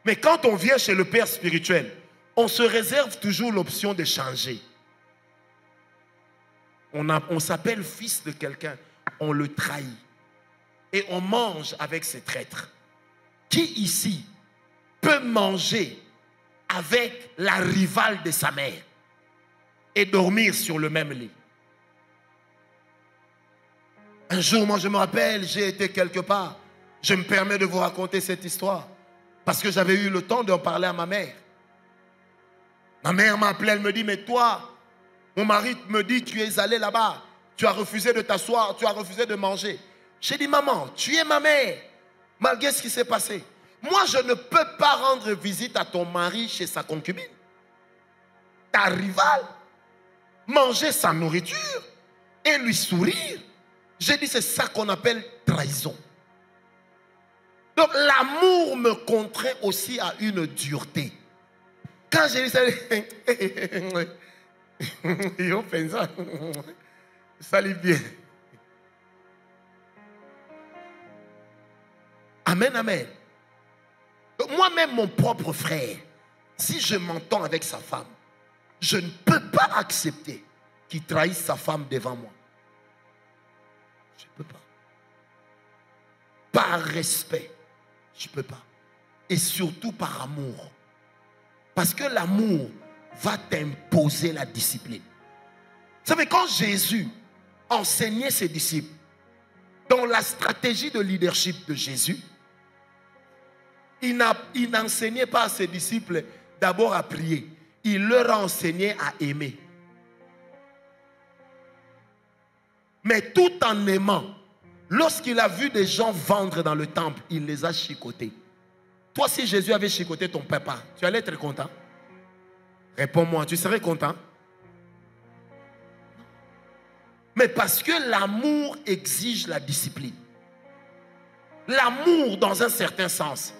Mais quand on vient chez le Père spirituel, on se réserve toujours l'option de changer. On s'appelle fils de quelqu'un, on le trahit. Et on mange avec ces traîtres. Qui ici peut manger avec la rivale de sa mère et dormir sur le même lit? Un jour, moi je me rappelle, j'ai été quelque part. Je me permets de vous raconter cette histoire parce que j'avais eu le temps d'en parler à ma mère. Ma mère m'a appelé, elle me dit, mais toi, mon mari me dit, tu es allé là-bas, tu as refusé de t'asseoir, tu as refusé de manger. J'ai dit, maman, tu es ma mère, malgré ce qui s'est passé. Moi, je ne peux pas rendre visite à ton mari chez sa concubine. Ta rivale, manger sa nourriture et lui sourire. J'ai dit, c'est ça qu'on appelle trahison. Donc, l'amour me contraint aussi à une dureté. Quand j'ai dit ça, Salive bien. Amen, amen. Moi-même, mon propre frère, si je m'entends avec sa femme, je ne peux pas accepter qu'il trahisse sa femme devant moi. Je ne peux pas. Par respect, je ne peux pas. Et surtout par amour. Parce que l'amour va t'imposer la discipline. Vous savez, quand Jésus enseignait ses disciples, dans la stratégie de leadership de Jésus, il n'enseignait pas à ses disciples d'abord à prier. Il leur a enseigné à aimer. Mais tout en aimant, lorsqu'il a vu des gens vendre dans le temple, il les a chicotés. Toi, si Jésus avait chicoté ton papa, tu allais être content? Réponds-moi, tu serais content? Mais parce que l'amour exige la discipline. L'amour, dans un certain sens,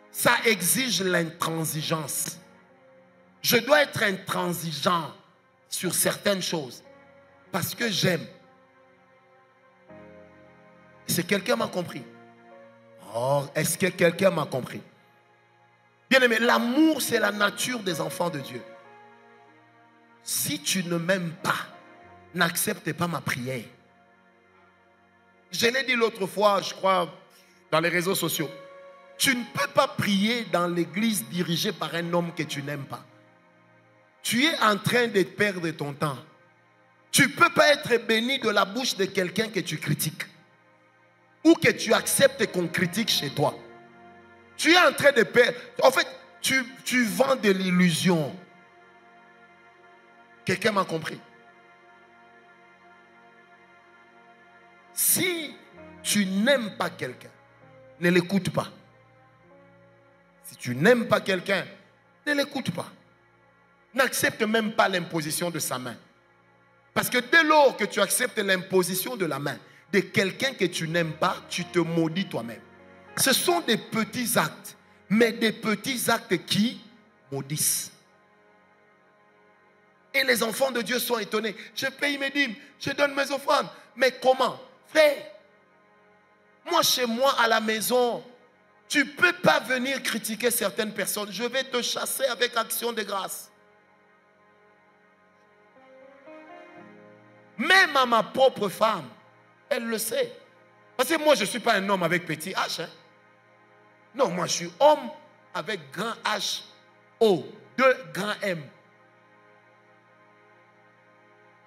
ça exige l'intransigeance. Je dois être intransigeant sur certaines choses parce que j'aime. Est-ce que quelqu'un m'a compris? Oh, est-ce que quelqu'un m'a compris? Bien aimé, l'amour, c'est la nature des enfants de Dieu. Si tu ne m'aimes pas, n'accepte pas ma prière. Je l'ai dit l'autre fois, je crois, dans les réseaux sociaux. Tu ne peux pas prier dans l'église dirigée par un homme que tu n'aimes pas. Tu es en train de perdre ton temps. Tu ne peux pas être béni de la bouche de quelqu'un que tu critiques. Ou que tu acceptes qu'on critique chez toi. Tu es en train de perdre. En fait, tu vends de l'illusion. Quelqu'un m'a compris? Si tu n'aimes pas quelqu'un, ne l'écoute pas. Si tu n'aimes pas quelqu'un, ne l'écoute pas. N'accepte même pas l'imposition de sa main. Parce que dès lors que tu acceptes l'imposition de la main de quelqu'un que tu n'aimes pas, tu te maudis toi-même. Ce sont des petits actes, mais des petits actes qui maudissent. Et les enfants de Dieu sont étonnés. Je paye mes dîmes, je donne mes offrandes. Mais comment? Frère, moi chez moi à la maison, tu ne peux pas venir critiquer certaines personnes. Je vais te chasser avec action de grâce. Même à ma propre femme, elle le sait. Parce que moi, je ne suis pas un homme avec petit H. Hein. Non, moi, je suis homme avec grand H, O, 2 grand M.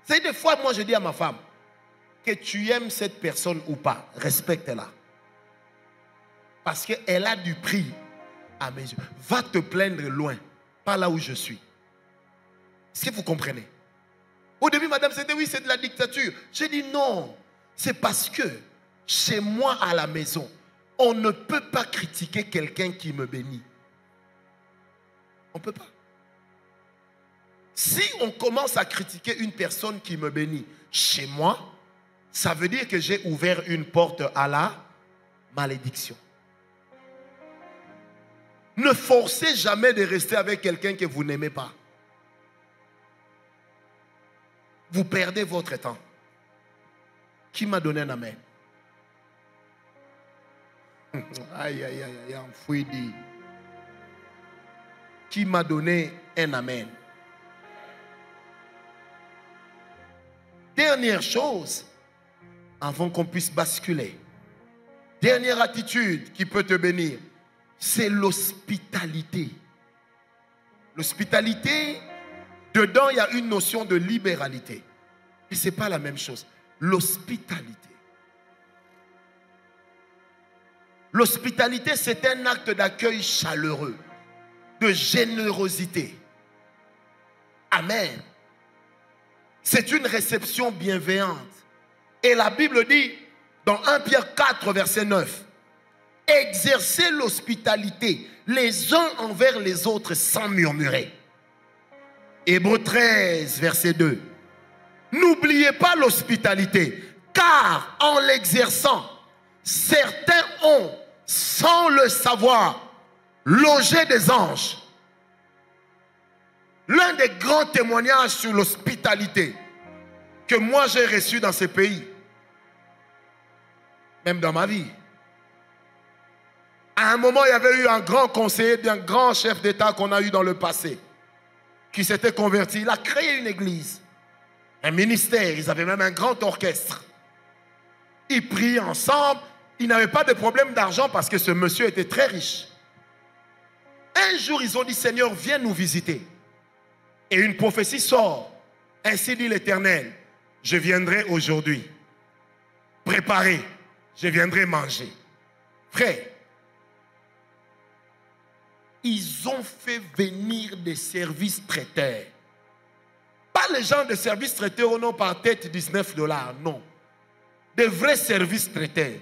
C'est des fois, moi, je dis à ma femme, que tu aimes cette personne ou pas, respecte-la. Parce qu'elle a du prix à mes yeux. Va te plaindre loin, pas là où je suis. Est-ce que vous comprenez? Au début, madame, c'était oui, c'est de la dictature. J'ai dit non. C'est parce que chez moi à la maison, on ne peut pas critiquer quelqu'un qui me bénit. On ne peut pas. Si on commence à critiquer une personne qui me bénit chez moi, ça veut dire que j'ai ouvert une porte à la malédiction. Ne forcez jamais de rester avec quelqu'un que vous n'aimez pas. Vous perdez votre temps. Qui m'a donné un amen? Aïe, aïe, aïe, aïe, enfoui dit. Qui m'a donné un amen? Dernière chose, avant qu'on puisse basculer. Dernière attitude qui peut te bénir, c'est l'hospitalité. L'hospitalité, dedans, il y a une notion de libéralité. Et ce n'est pas la même chose. L'hospitalité. L'hospitalité, c'est un acte d'accueil chaleureux, de générosité. Amen. C'est une réception bienveillante. Et la Bible dit, dans 1 Pierre 4, verset 9, exercez l'hospitalité les uns envers les autres sans murmurer. Hébreux 13, verset 2. N'oubliez pas l'hospitalité, car en l'exerçant, certains ont, sans le savoir, logé des anges. L'un des grands témoignages sur l'hospitalité, que moi j'ai reçues dans ces pays, même dans ma vie. À un moment, il y avait eu un grand conseiller, un grand chef d'État qu'on a eu dans le passé, qui s'était converti. Il a créé une église, un ministère, ils avaient même un grand orchestre. Ils priaient ensemble, ils n'avaient pas de problème d'argent parce que ce monsieur était très riche. Un jour, ils ont dit, Seigneur, viens nous visiter. Et une prophétie sort. Ainsi dit l'Éternel, je viendrai aujourd'hui. Préparez, je viendrai manger. Frère, ils ont fait venir des services traiteurs. Pas les gens de services traiteurs au nom par tête $19, non. Des vrais services traiteurs.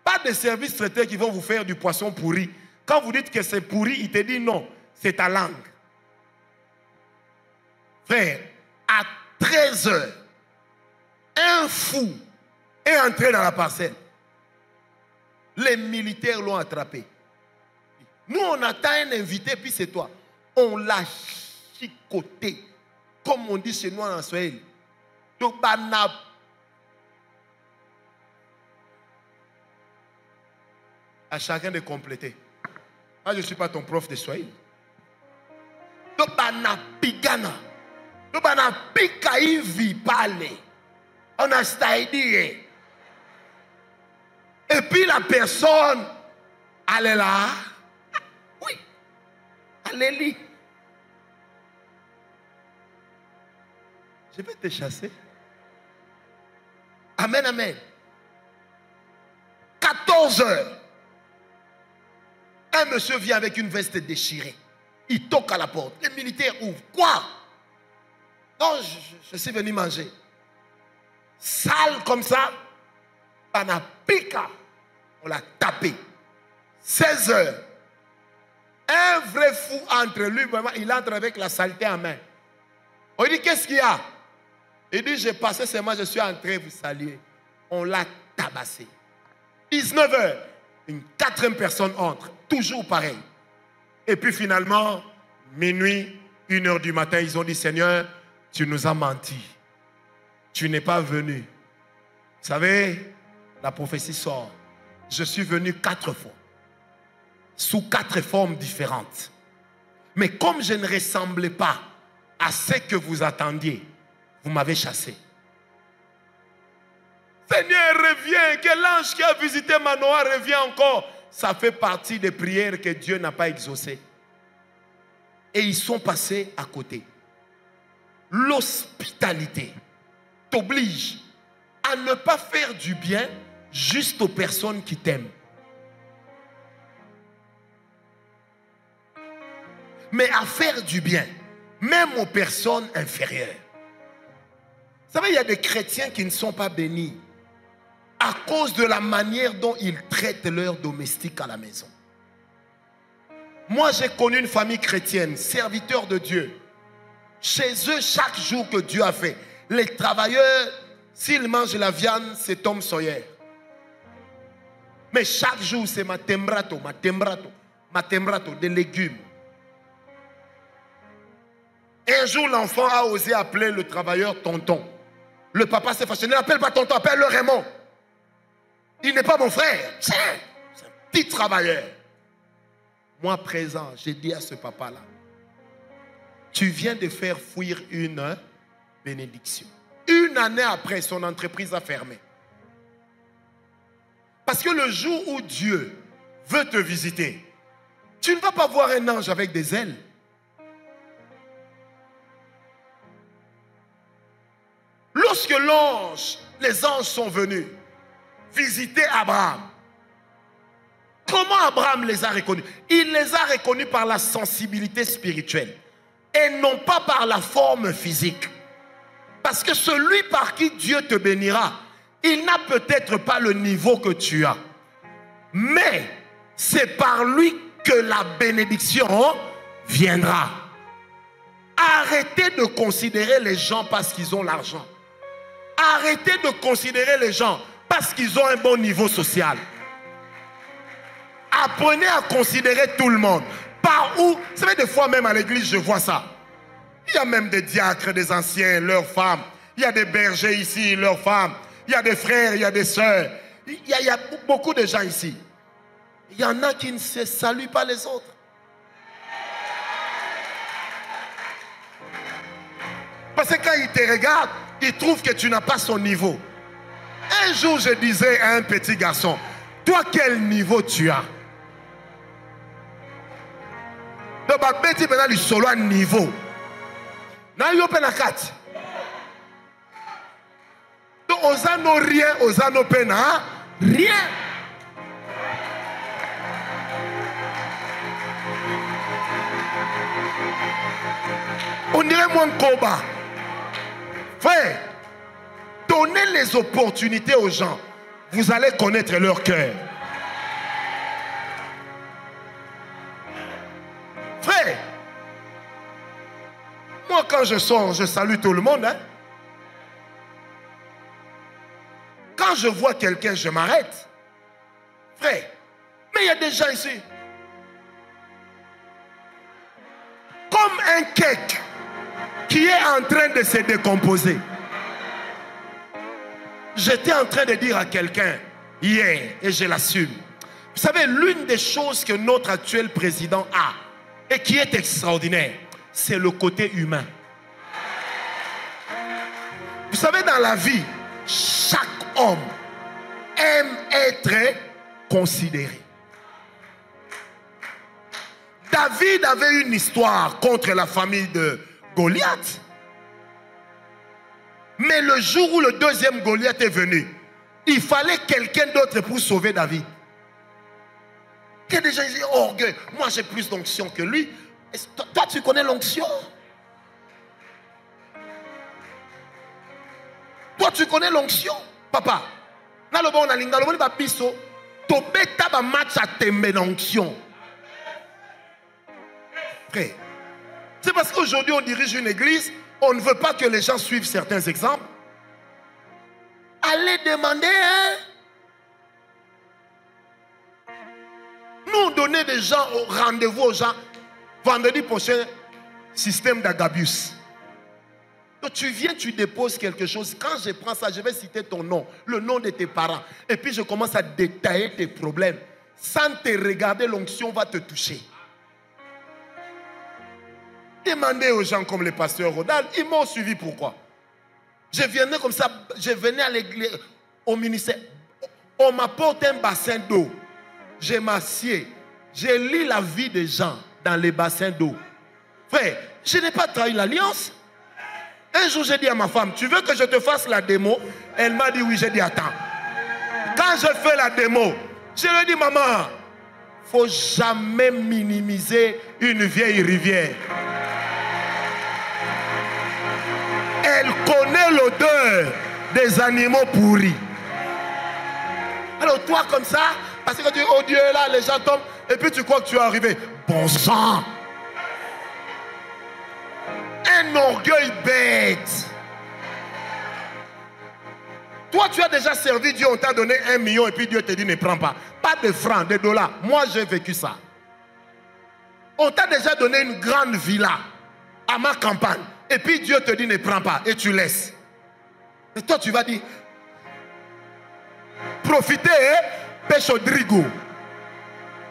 Pas des services traiteurs qui vont vous faire du poisson pourri. Quand vous dites que c'est pourri, il te dit non, c'est ta langue. Frère, à 13h, un fou est entré dans la parcelle. Les militaires l'ont attrapé. Nous, on attend un invité, puis c'est toi. On l'a chicoté, comme on dit chez nous en Swahili. Donc, à chacun de compléter. Moi, je ne suis pas ton prof de Swahili. Donc, pigana. Donc, pika hivi pale. On a staïdi. Et puis, la personne, elle est là. Oui. Alléluia. Je vais te chasser. Amen, amen. 14 heures. Un monsieur vient avec une veste déchirée. Il toque à la porte. Les militaires ouvrent. Quoi? Non, je suis venu manger. Sale comme ça. On a piqué. On l'a tapé. 16 heures. Un vrai fou entre lui, vraiment, il entre avec la saleté en main. On lui dit, qu'est-ce qu'il y a? Il dit, j'ai passé seulement, je suis entré vous saluer. On l'a tabassé. 19 heures. Une quatrième personne entre. Toujours pareil. Et puis finalement, minuit, 1h du matin, ils ont dit, Seigneur, tu nous as menti. Tu n'es pas venu. Vous savez, la prophétie sort. Je suis venu 4 fois. Sous 4 formes différentes. Mais comme je ne ressemblais pas à ce que vous attendiez, vous m'avez chassé. Seigneur, reviens, que l'ange qui a visité Manoah revient encore. Ça fait partie des prières que Dieu n'a pas exaucées. Et ils sont passés à côté. L'hospitalité t'oblige à ne pas faire du bien juste aux personnes qui t'aiment. Mais à faire du bien, même aux personnes inférieures. Vous savez, il y a des chrétiens qui ne sont pas bénis à cause de la manière dont ils traitent leurs domestiques à la maison. Moi, j'ai connu une famille chrétienne, serviteur de Dieu. Chez eux, chaque jour que Dieu a fait, les travailleurs, s'ils mangent la viande, c'est Tom Sawyer. Mais chaque jour, c'est matembrato, des légumes. Un jour, l'enfant a osé appeler le travailleur tonton. Le papa s'est fâché. Ne l'appelle pas tonton, appelle-le Raymond. Il n'est pas mon frère. Tiens, c'est un petit travailleur. Moi, présent, j'ai dit à ce papa-là, tu viens de faire fuir une bénédiction. 1 année après, son entreprise a fermé. Parce que le jour où Dieu veut te visiter, tu ne vas pas voir un ange avec des ailes. Lorsque les anges sont venus visiter Abraham, comment Abraham les a reconnus? Il les a reconnus par la sensibilité spirituelle et non pas par la forme physique. Parce que celui par qui Dieu te bénira, il n'a peut-être pas le niveau que tu as. Mais c'est par lui que la bénédiction viendra. Arrêtez de considérer les gens parce qu'ils ont l'argent. Arrêtez de considérer les gens parce qu'ils ont un bon niveau social. Apprenez à considérer tout le monde. Par où, vous savez, des fois même à l'église, je vois ça. Il y a même des diacres, des anciens, leurs femmes. Il y a des bergers ici, leurs femmes. Il y a des frères, il y a des sœurs. Il y a beaucoup de gens ici. Il y en a qui ne se saluent pas les autres. Parce que quand ils te regardent, ils trouvent que tu n'as pas son niveau. Un jour, je disais à un petit garçon, toi, quel niveau tu as? Donc, petit maintenant, il solo un niveau. N'a eu pas la carte. Donc, aux anneaux rien, aux anneaux pena, rien. On dirait moins combat. Frère, donnez les opportunités aux gens. Vous allez connaître leur cœur. Frère, moi quand je sors, je salue tout le monde. Hein? Quand je vois quelqu'un, je m'arrête. Frère, mais il y a des gens ici. Comme un cake qui est en train de se décomposer. J'étais en train de dire à quelqu'un hier, et je l'assume. Vous savez, l'une des choses que notre actuel président a, et qui est extraordinaire, c'est le côté humain. Vous savez, dans la vie, chaque homme aime être considéré. David avait une histoire contre la famille de Goliath. Mais le jour où le deuxième Goliath est venu, il fallait quelqu'un d'autre pour sauver David. Il y a des gens qui disent, oh, orgueil, moi j'ai plus d'onction que lui. Toi, tu connais l'onction? Toi, tu connais l'onction? Papa, dans le bon nalinga, le bon babiso, to beta ba match à tembe l'onction. Frère, c'est parce qu'aujourd'hui on dirige une église, on ne veut pas que les gens suivent certains exemples. Allez demander, hein? Nous on donnait des gens au rendez-vous aux gens. Vendredi prochain, système d'Agabius. Donc tu viens, tu déposes quelque chose. Quand je prends ça, je vais citer ton nom, le nom de tes parents. Et puis je commence à détailler tes problèmes. Sans te regarder, l'onction va te toucher. Demandez aux gens comme le pasteur Rodal, ils m'ont suivi pourquoi? Je venais comme ça, je venais à l'église, au ministère. On m'apporte un bassin d'eau. Je m'assieds. Je lis la vie des gens dans les bassins d'eau. Frère, je n'ai pas trahi l'alliance. Un jour, j'ai dit à ma femme, tu veux que je te fasse la démo? Elle m'a dit oui, j'ai dit attends. Quand je fais la démo, je lui ai dit maman, il ne faut jamais minimiser une vieille rivière. Elle connaît l'odeur des animaux pourris. Alors toi comme ça, parce que tu dis, oh Dieu est là, les gens tombent, et puis tu crois que tu es arrivé. Bon sang! Un orgueil bête. Toi, tu as déjà servi Dieu, on t'a donné 1 million et puis Dieu te dit ne prends pas. Pas de francs, de dollars. Moi, j'ai vécu ça. On t'a déjà donné une grande villa à ma campagne. Et puis Dieu te dit ne prends pas et tu laisses. Et toi, tu vas dire, profitez, hein, pêche au drigo.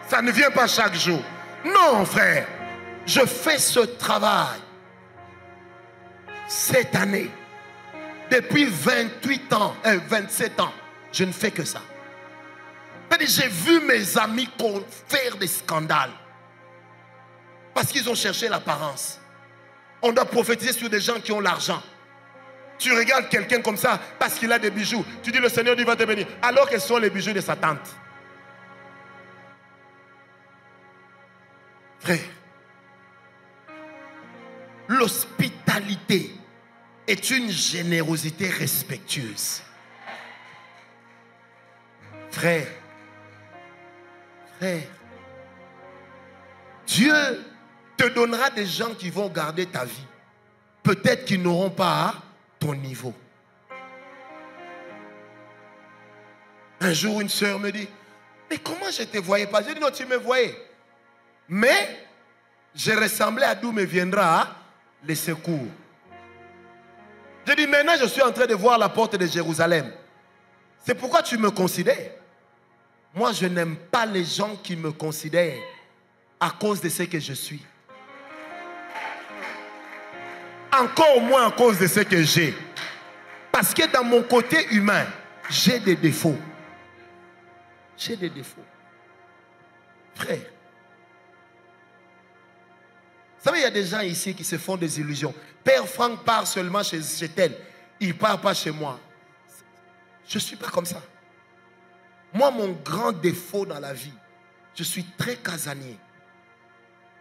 Ça ne vient pas chaque jour. Non, frère. Je fais ce travail. Cette année, depuis 28 ans, 27 ans, je ne fais que ça. J'ai vu mes amis faire des scandales. Parce qu'ils ont cherché l'apparence. On doit prophétiser sur des gens qui ont l'argent. Tu regardes quelqu'un comme ça parce qu'il a des bijoux. Tu dis le Seigneur Dieu va te bénir. Alors que ce sont les bijoux de sa tante. Frère, l'hospitalité est une générosité respectueuse. Frère, Dieu te donnera des gens qui vont garder ta vie. Peut-être qu'ils n'auront pas ton niveau. Un jour, une sœur me dit, mais comment je ne te voyais pas? Je dis, non, tu me voyais. Mais je ressemblais à d'où me viendra les secours. Je dis, maintenant je suis en train de voir la porte de Jérusalem. C'est pourquoi tu me considères. Moi, je n'aime pas les gens qui me considèrent à cause de ce que je suis. Encore moins à cause de ce que j'ai. Parce que dans mon côté humain, j'ai des défauts. J'ai des défauts. Frère. Vous savez, il y a des gens ici qui se font des illusions. Père Franck part seulement chez tel. Il ne part pas chez moi. Je ne suis pas comme ça. Moi, mon grand défaut dans la vie, je suis très casanier.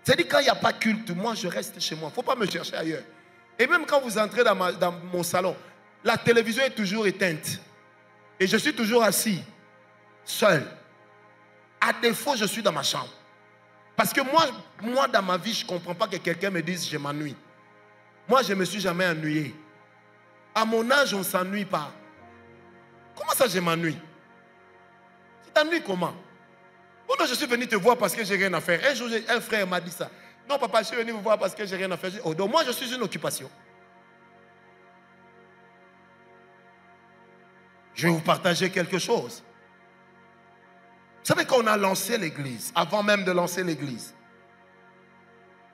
C'est-à-dire quand il n'y a pas culte, moi je reste chez moi. Il ne faut pas me chercher ailleurs. Et même quand vous entrez dans mon salon, la télévision est toujours éteinte. Et je suis toujours assis, seul. À défaut, je suis dans ma chambre. Parce que moi dans ma vie, je ne comprends pas que quelqu'un me dise je m'ennuie. Moi, je ne me suis jamais ennuyé. À mon âge, on ne s'ennuie pas. Comment ça, je m'ennuie? Tu t'ennuies comment? Oh non, je suis venu te voir parce que je n'ai rien à faire. Un jour, un frère m'a dit ça. Non, papa, je suis venu vous voir parce que je n'ai rien à faire. Oh, donc moi, je suis une occupation. Je vais vous partager quelque chose. Vous savez, quand on a lancé l'église, avant même de lancer l'église,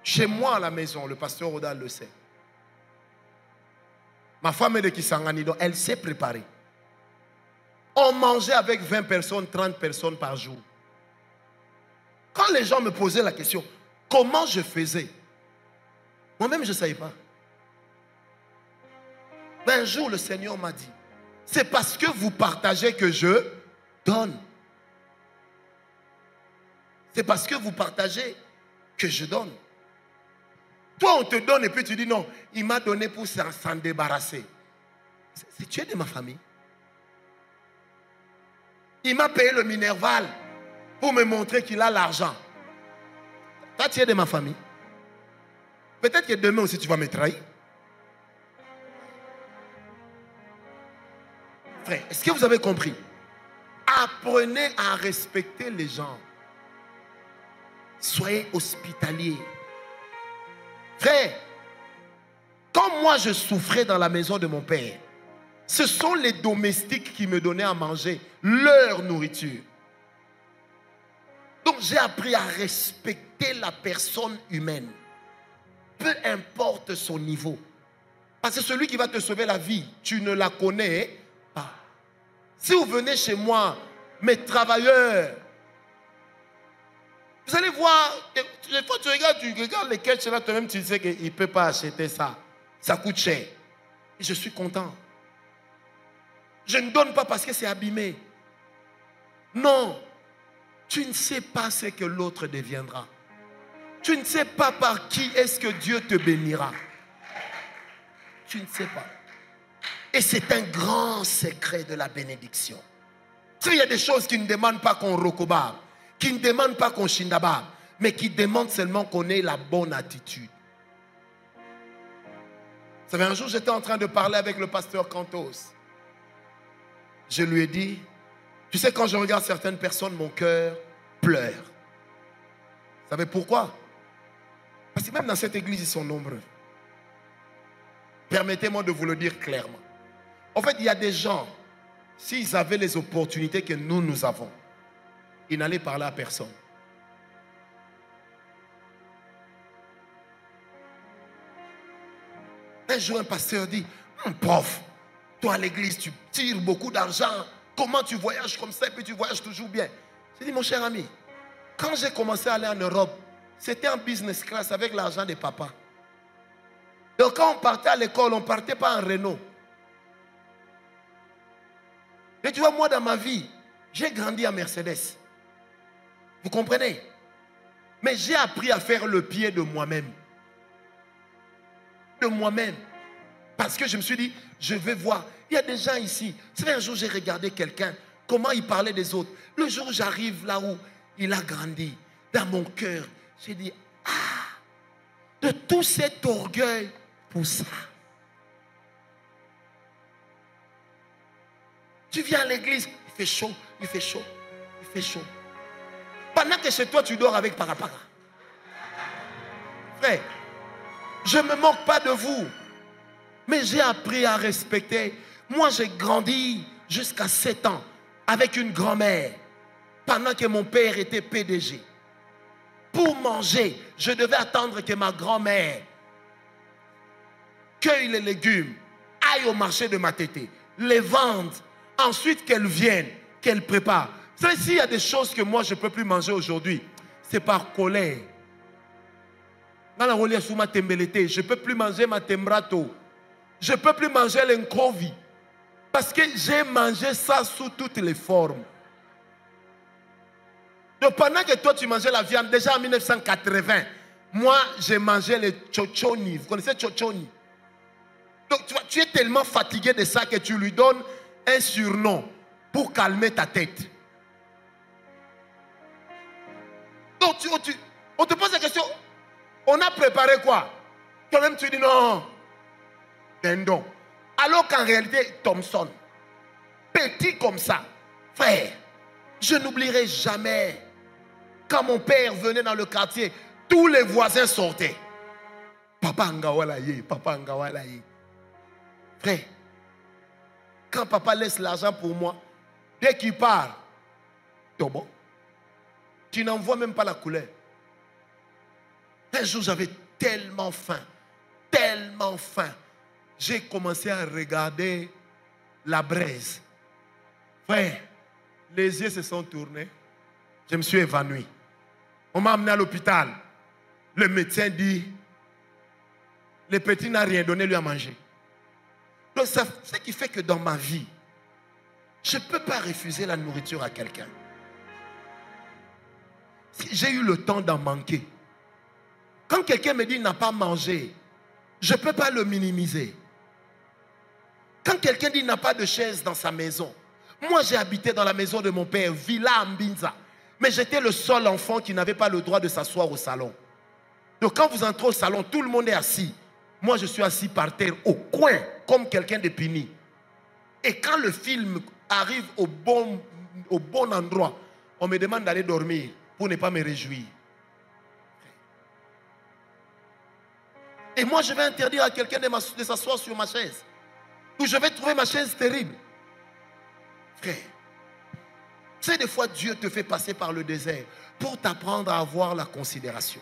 chez moi à la maison, le pasteur Rodal le sait. Ma femme est de Kisangani, donc elle s'est préparée. On mangeait avec 20 personnes, 30 personnes par jour. Quand les gens me posaient la question, comment je faisais? Moi-même, je ne savais pas. Mais un jour, le Seigneur m'a dit, c'est parce que vous partagez que je donne. C'est parce que vous partagez que je donne. Toi, on te donne et puis tu dis non, il m'a donné pour s'en débarrasser. Tu es de ma famille. Il m'a payé le Minerval pour me montrer qu'il a l'argent. Toi, tu es de ma famille. Peut-être que demain aussi tu vas me trahir. Frère, est-ce que vous avez compris? Apprenez à respecter les gens. Soyez hospitaliers. Frère, quand moi je souffrais dans la maison de mon père, ce sont les domestiques qui me donnaient à manger leur nourriture. Donc j'ai appris à respecter la personne humaine. Peu importe son niveau. Parce que celui qui va te sauver la vie, tu ne la connais pas. Si vous venez chez moi, mes travailleurs, vous allez voir, des fois tu regardes les caches là, toi-même tu sais qu'il ne peut pas acheter ça. Ça coûte cher. Et je suis content. Je ne donne pas parce que c'est abîmé. Non. Tu ne sais pas ce que l'autre deviendra. Tu ne sais pas par qui est-ce que Dieu te bénira. Tu ne sais pas. Et c'est un grand secret de la bénédiction. Il y a des choses qui ne demandent pas qu'on rokoba, qui ne demandent pas qu'on shindaba, mais qui demandent seulement qu'on ait la bonne attitude. Vous savez, un jour, j'étais en train de parler avec le pasteur Cantos. Je lui ai dit, tu sais, quand je regarde certaines personnes, mon cœur pleure. Vous savez pourquoi? Parce que même dans cette église, ils sont nombreux. Permettez-moi de vous le dire clairement. En fait, il y a des gens, s'ils avaient les opportunités que nous avons, ils n'allaient parler à personne. Un jour, un pasteur dit, prof, toi à l'église, tu tires beaucoup d'argent. Comment tu voyages comme ça et puis tu voyages toujours bien? J'ai dit, mon cher ami, quand j'ai commencé à aller en Europe, c'était en business class avec l'argent des papas. Donc quand on partait à l'école, on ne partait pas en Renault. Et tu vois, moi dans ma vie, j'ai grandi à Mercedes. Vous comprenez? Mais j'ai appris à faire le pied de moi-même. De moi-même. Parce que je me suis dit, je vais voir. Il y a des gens ici. Vous savez, un jour, j'ai regardé quelqu'un, comment il parlait des autres. Le jour où j'arrive là où il a grandi, dans mon cœur, j'ai dit, ah, de tout cet orgueil pour ça. Tu viens à l'église, il fait chaud, il fait chaud, il fait chaud. Pendant que chez toi, tu dors avec parapara. Frère, je ne me moque pas de vous. Mais j'ai appris à respecter. Moi, j'ai grandi jusqu'à 7 ans avec une grand-mère pendant que mon père était PDG. Pour manger, je devais attendre que ma grand-mère cueille les légumes, aille au marché de Matete, les vende, ensuite qu'elle vienne, qu'elle prépare. Vous savez, s'il y a des choses que moi je ne peux plus manger aujourd'hui, c'est par colère. Je ne peux plus manger ma tembrato. Je ne peux plus manger l'encrovi. Parce que j'ai mangé ça sous toutes les formes. Donc pendant que toi tu mangeais la viande, déjà en 1980, moi j'ai mangé les chochoni. Vous connaissez chochoni? Donc tu es tellement fatigué de ça que tu lui donnes un surnom pour calmer ta tête. Donc on te pose la question, on a préparé quoi? Toi-même tu dis non, dindon. Alors qu'en réalité, Thompson, petit comme ça, frère, je n'oublierai jamais quand mon père venait dans le quartier, tous les voisins sortaient. Papa Ngawalaye, Papa Ngawalaye. Frère, quand papa laisse l'argent pour moi, dès qu'il part, Tobo, tu n'en vois même pas la couleur. Un jour, j'avais tellement faim, j'ai commencé à regarder la braise. Frère, les yeux se sont tournés. Je me suis évanoui. On m'a amené à l'hôpital. Le médecin dit, le petit n'a rien donné lui à manger. Donc, c'est ce qui fait que dans ma vie, je ne peux pas refuser la nourriture à quelqu'un. J'ai eu le temps d'en manquer. Quand quelqu'un me dit qu'il n'a pas mangé, je ne peux pas le minimiser. Quand quelqu'un dit qu'il n'a pas de chaise dans sa maison, moi j'ai habité dans la maison de mon père, Villa Mbinza, mais j'étais le seul enfant qui n'avait pas le droit de s'asseoir au salon. Donc quand vous entrez au salon, tout le monde est assis. Moi je suis assis par terre, au coin, comme quelqu'un de puni. Et quand le film arrive au bon endroit, on me demande d'aller dormir pour ne pas me réjouir. Et moi je vais interdire à quelqu'un de s'asseoir sur ma chaise. Ou je vais trouver ma chaise terrible. Frère, tu sais, des fois Dieu te fait passer par le désert pour t'apprendre à avoir la considération.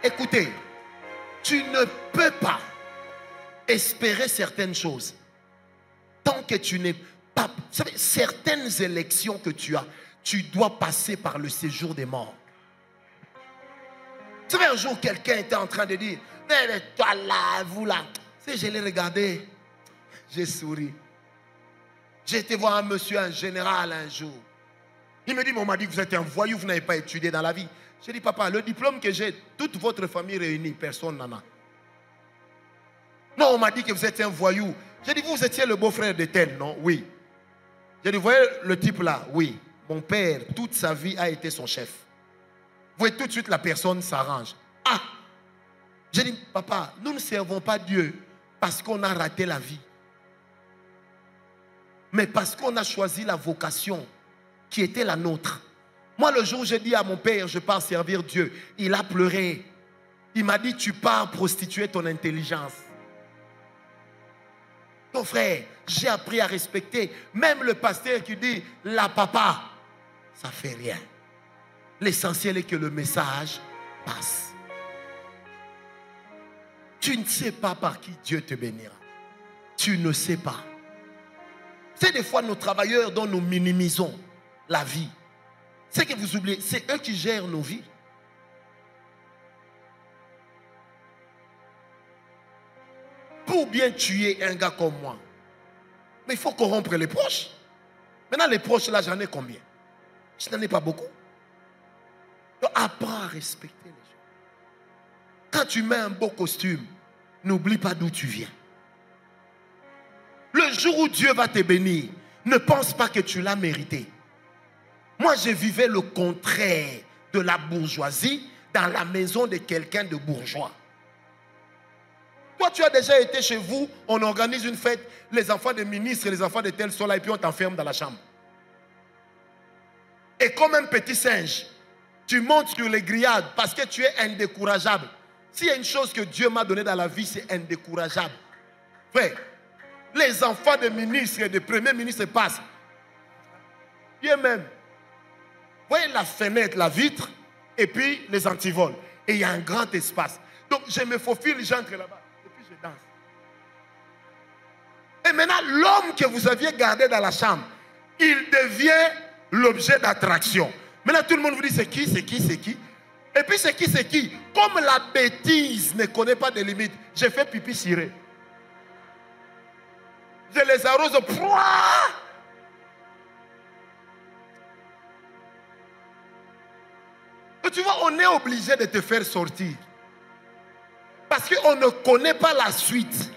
Écoutez, tu ne peux pas espérer certaines choses tant que tu n'es pas... Vous savez, certaines élections que tu as, tu dois passer par le séjour des morts. Vous savez, un jour, quelqu'un était en train de dire, mais toi là, vous là, si je l'ai regardé, j'ai souri. J'ai été voir un monsieur, un général un jour. Il me dit, mais on m'a dit que vous êtes un voyou, vous n'avez pas étudié dans la vie. J'ai dit, papa, le diplôme que j'ai, toute votre famille réunie, personne n'en a. Non, on m'a dit que vous êtes un voyou. J'ai dit, vous étiez le beau-frère de tel, non? Oui. J'ai dit, vous voyez le type là? Oui. Mon père, toute sa vie, a été son chef. Vous voyez, tout de suite, la personne s'arrange. Ah! J'ai dit, papa, nous ne servons pas Dieu parce qu'on a raté la vie. Mais parce qu'on a choisi la vocation qui était la nôtre. Moi, le jour où j'ai dit à mon père, je pars servir Dieu, il a pleuré. Il m'a dit, tu pars prostituer ton intelligence. Ton frère, j'ai appris à respecter. Même le pasteur qui dit, la papa, ça ne fait rien. L'essentiel est que le message passe. Tu ne sais pas par qui Dieu te bénira. Tu ne sais pas. C'est des fois nos travailleurs dont nous minimisons la vie. C'est que vous oubliez, c'est eux qui gèrent nos vies. Pour bien tuer un gars comme moi, mais il faut corrompre les proches. Maintenant, les proches, là, j'en ai combien? Je n'en ai pas beaucoup. Donc, apprends à respecter les gens. Quand tu mets un beau costume, n'oublie pas d'où tu viens. Le jour où Dieu va te bénir, ne pense pas que tu l'as mérité. Moi, je vivais le contraire de la bourgeoisie dans la maison de quelqu'un de bourgeois. Toi, tu as déjà été chez vous, on organise une fête, les enfants des ministres et les enfants de tel sont là et puis on t'enferme dans la chambre. Et comme un petit singe, tu montes sur les grillades parce que tu es indécourageable. S'il y a une chose que Dieu m'a donnée dans la vie, c'est indécourageable. Frère, les enfants des ministres et des premiers ministres passent. Bien même. Vous voyez la fenêtre, la vitre, et puis les antivols. Et il y a un grand espace. Donc je me faufile, j'entre là-bas. Et puis je danse. Et maintenant, l'homme que vous aviez gardé dans la chambre, il devient l'objet d'attraction. Maintenant, tout le monde vous dit, c'est qui, c'est qui, c'est qui? Et puis, c'est qui, c'est qui? Comme la bêtise ne connaît pas de limites, j'ai fait pipi ciré. Je les arrose. Et tu vois, on est obligé de te faire sortir. Parce qu'on ne connaît pas la suite.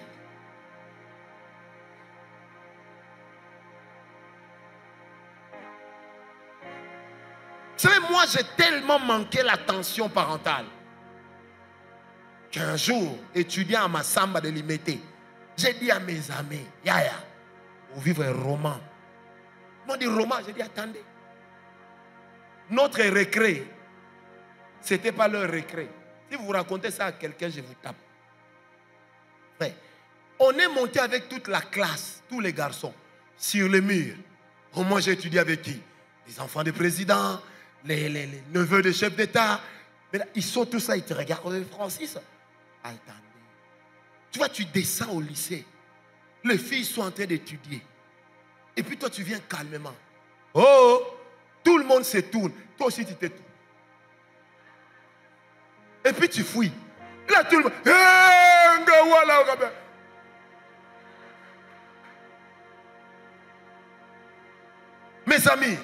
Vous savez, moi, j'ai tellement manqué l'attention parentale qu'un jour, étudiant à ma samba de Limité, j'ai dit à mes amis, Yaya, vous vivez un roman. Ils m'ont dit roman, j'ai dit attendez. Notre récré, ce n'était pas leur récré. Si vous racontez ça à quelqu'un, je vous tape. Ouais. On est monté avec toute la classe, tous les garçons, sur le mur. Oh, moi, j'ai étudié avec qui? Les enfants des présidents, les neveux des chefs d'État. Mais là, ils sont tous là, ils te regardent. Francis, attendez. Tu vois, tu descends au lycée. Les filles sont en train d'étudier. Et puis toi, tu viens calmement. Oh, tout le monde se tourne. Toi aussi, tu te tournes. Et puis tu fouilles. Là, tout le monde. Mes amis,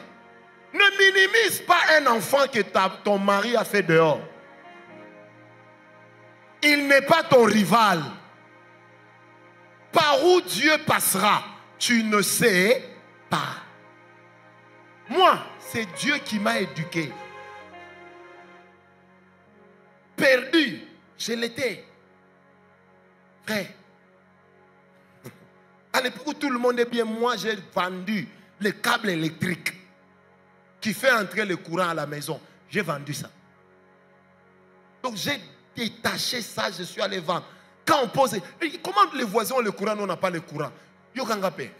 ne minimise pas un enfant que ton mari a fait dehors. Il n'est pas ton rival. Par où Dieu passera, tu ne sais pas. Moi, c'est Dieu qui m'a éduqué. Perdu, je l'étais. Frère, à l'époque où tout le monde est bien, moi j'ai vendu le câble électrique qui fait entrer le courant à la maison. J'ai vendu ça. Donc j'ai détaché ça, je suis allé vendre. Quand on pose, comment les voisins ont le courant, nous on n'a pas le courant?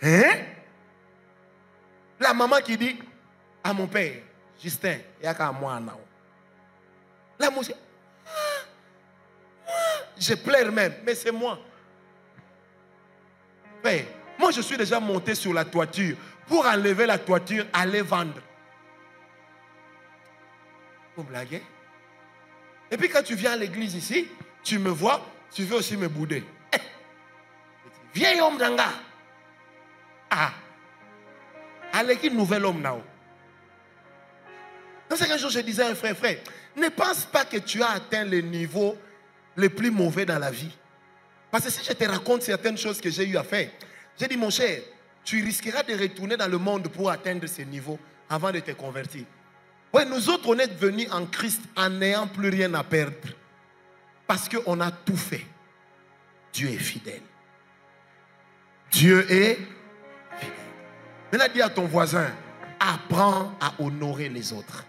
Hein? La maman qui dit à mon père, Justin, il y a qu'à moi là. La musique. Je pleure même, mais c'est moi. Père, moi je suis déjà monté sur la toiture. Pour enlever la toiture, aller vendre. Vous blaguez? Et puis quand tu viens à l'église ici, tu me vois, tu veux aussi me bouder. Vieil homme d'anga. Ah. Allez, qui nouvel homme là-haut? Dans un jour, je disais à un frère, ne pense pas que tu as atteint le niveau le plus mauvais dans la vie. Parce que si je te raconte certaines choses que j'ai eu à faire, j'ai dit, mon cher, tu risqueras de retourner dans le monde pour atteindre ce niveau avant de te convertir. Oui, nous autres, on est venus en Christ en n'ayant plus rien à perdre. Parce qu'on a tout fait. Dieu est fidèle. Dieu est fidèle. Maintenant, dis à ton voisin, apprends à honorer les autres.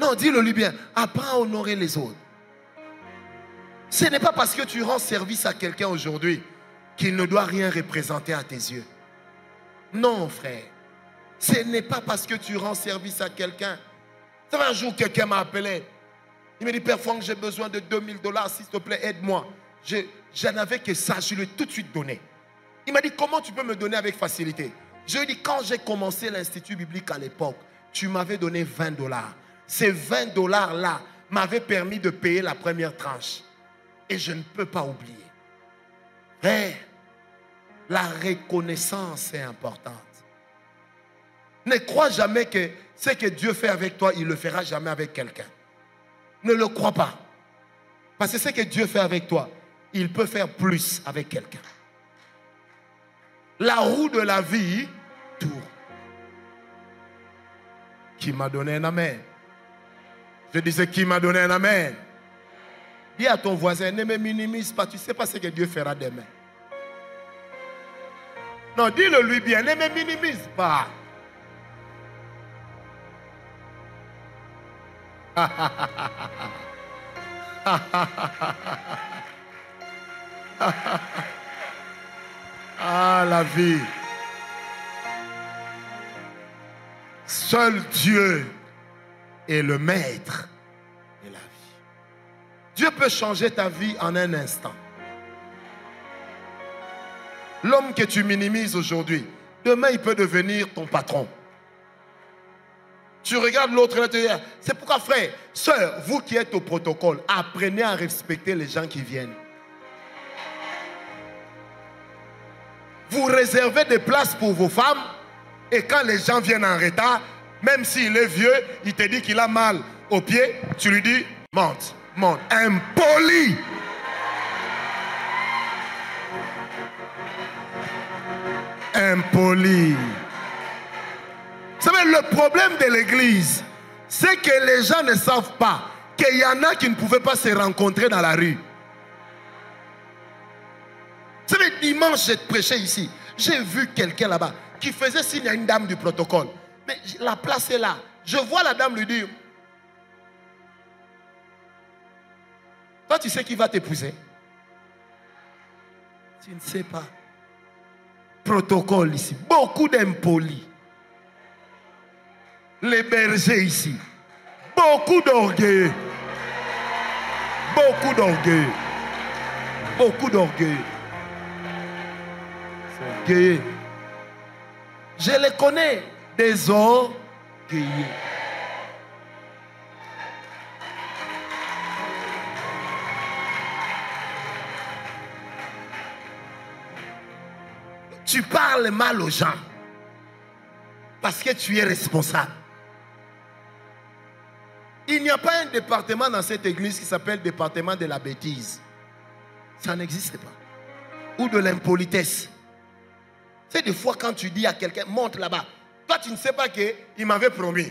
Non, dis-le lui bien, apprends à honorer les autres. Ce n'est pas parce que tu rends service à quelqu'un aujourd'hui qu'il ne doit rien représenter à tes yeux. Non, frère. Ce n'est pas parce que tu rends service à quelqu'un. Ça va, un jour, quelqu'un m'a appelé. Il me dit, Père Franck, j'ai besoin de $2000, s'il te plaît, aide-moi. Je n'avais que ça, je lui ai tout de suite donné. Il m'a dit, comment tu peux me donner avec facilité? Je lui ai dit, quand j'ai commencé l'Institut biblique à l'époque, tu m'avais donné $20. Ces $20-là m'avaient permis de payer la première tranche. Et je ne peux pas oublier. Frère, la reconnaissance est importante. Ne crois jamais que ce que Dieu fait avec toi, il ne le fera jamais avec quelqu'un. Ne le crois pas. Parce que ce que Dieu fait avec toi, il peut faire plus avec quelqu'un. La roue de la vie tourne. Qui m'a donné un amen? Je disais, qui m'a donné un amen? Dis à ton voisin, ne me minimise pas, tu ne sais pas ce que Dieu fera demain. Non, dis-le lui bien, ne me minimise pas. Ah, la vie. Seul Dieu est le maître de la vie. Dieu peut changer ta vie en un instant. L'homme que tu minimises aujourd'hui, demain il peut devenir ton patron. Tu regardes l'autre et tu dis, c'est pourquoi frère, sœur, vous qui êtes au protocole, apprenez à respecter les gens qui viennent. Vous réservez des places pour vos femmes et quand les gens viennent en retard, même s'il est vieux, il te dit qu'il a mal aux pieds, tu lui dis, monte, monte. Impoli. Impoli. Vous savez, le problème de l'église, c'est que les gens ne savent pas qu'il y en a qui ne pouvaient pas se rencontrer dans la rue. Vous savez, dimanche, j'ai prêché ici. J'ai vu quelqu'un là-bas qui faisait signe à une dame du protocole. Mais la place est là. Je vois la dame lui dire, toi, tu sais qui va t'épouser? Tu ne sais pas. Protocole ici. Beaucoup d'impolis. Les bergers ici. Beaucoup d'orgueil. Beaucoup d'orgueil. Beaucoup d'orgueil. C'est orgueilleux. Je les connais. Des orgueilleux. Tu parles mal aux gens parce que tu es responsable. Il n'y a pas un département dans cette église qui s'appelle département de la bêtise. Ça n'existe pas. Ou de l'impolitesse. C'est des fois quand tu dis à quelqu'un, monte là-bas. Toi, tu ne sais pas qu'il m'avait promis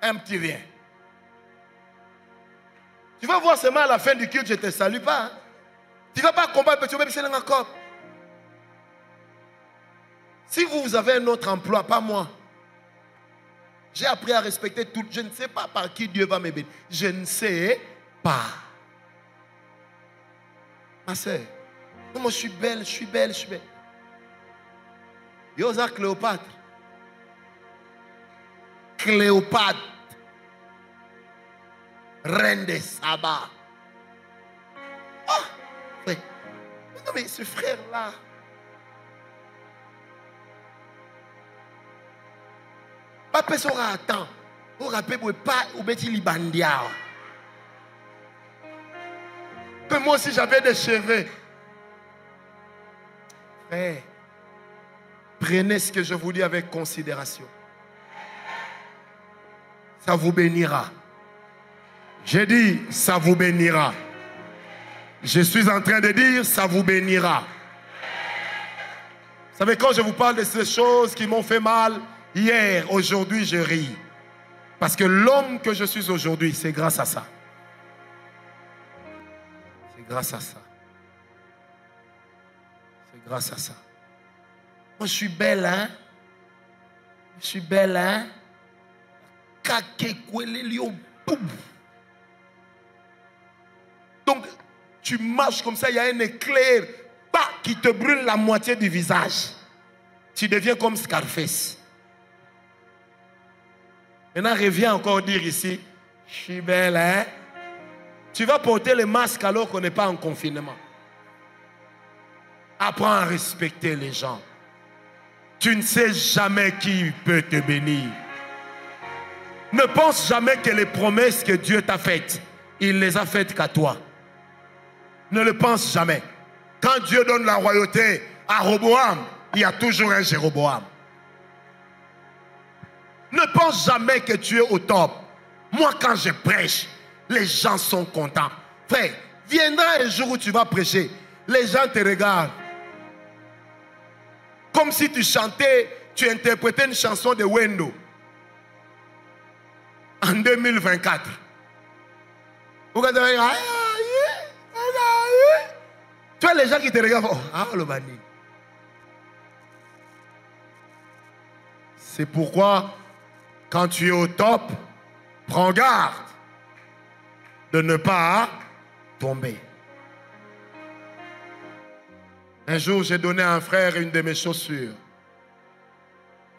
un petit rien. Tu vas voir seulement à la fin du culte, je ne te salue pas. Hein? Tu ne vas pas combattre, tu vas baisser dans un corps. Si vous avez un autre emploi, pas moi. J'ai appris à respecter tout. Je ne sais pas par qui Dieu va me bénir. Je ne sais pas. Ma soeur, moi je suis belle, je suis belle, je suis belle. Yosa Cléopâtre. Cléopâtre. Reine des Saba. Oh, oui. Non mais ce frère-là. Papa sera à temps. Vous rappelez pas ou bêti libandia. Que moi aussi j'avais des cheveux. Frère, prenez ce que je vous dis avec considération. Ça vous bénira. J'ai dit, ça vous bénira. Je suis en train de dire, ça vous bénira. Vous savez, quand je vous parle de ces choses qui m'ont fait mal, hier, aujourd'hui, je ris. Parce que l'homme que je suis aujourd'hui, c'est grâce à ça. C'est grâce à ça. C'est grâce à ça. Moi, je suis belle, hein? Je suis belle, hein? Donc, tu marches comme ça, il y a un éclair qui te brûle la moitié du visage. Tu deviens comme Scarface. Maintenant, reviens encore dire ici, je suis belle, hein? Tu vas porter le masque alors qu'on n'est pas en confinement. Apprends à respecter les gens. Tu ne sais jamais qui peut te bénir. Ne pense jamais que les promesses que Dieu t'a faites, il les a faites qu'à toi. Ne le pense jamais. Quand Dieu donne la royauté à Roboam, il y a toujours un Jéroboam. Ne pense jamais que tu es au top. Moi, quand je prêche, les gens sont contents. Frère, viendra un jour où tu vas prêcher. Les gens te regardent. Comme si tu chantais, tu interprétais une chanson de Wendo. En 2024. Tu vois les gens qui te regardent. Oh, ah, le bani. C'est pourquoi, quand tu es au top, prends garde de ne pas tomber. Un jour, j'ai donné à un frère une de mes chaussures.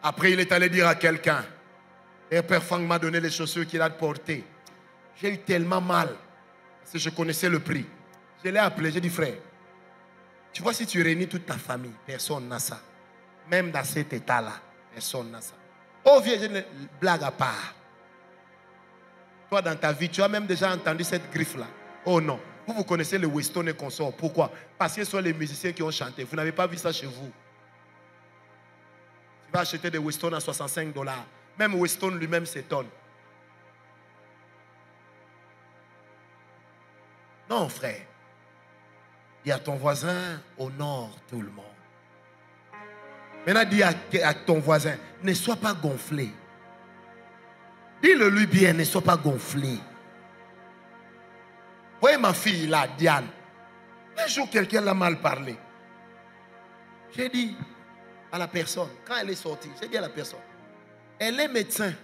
Après, il est allé dire à quelqu'un. Et Père Franck m'a donné les chaussures qu'il a portées. J'ai eu tellement mal. Parce que je connaissais le prix. Je l'ai appelé, j'ai dit frère. Tu vois, si tu réunis toute ta famille, personne n'a ça. Même dans cet état-là, personne n'a ça. Oh vieux, j'ai une blague à part. Toi, dans ta vie, tu as même déjà entendu cette griffe-là. Oh non. Vous connaissez le Weston et consorts. Pourquoi? Parce que ce sont les musiciens qui ont chanté. Vous n'avez pas vu ça chez vous. Tu vas acheter des Weston à $65. Même Weston lui-même s'étonne. Non, frère. Dis à ton voisin, honore tout le monde. Maintenant, dis à ton voisin, ne sois pas gonflé. Dis-le lui bien, ne sois pas gonflé. Vous voyez ma fille là, Diane. Un jour, quelqu'un l'a mal parlé. J'ai dit à la personne, quand elle est sortie, j'ai dit à la personne, elle est médecin.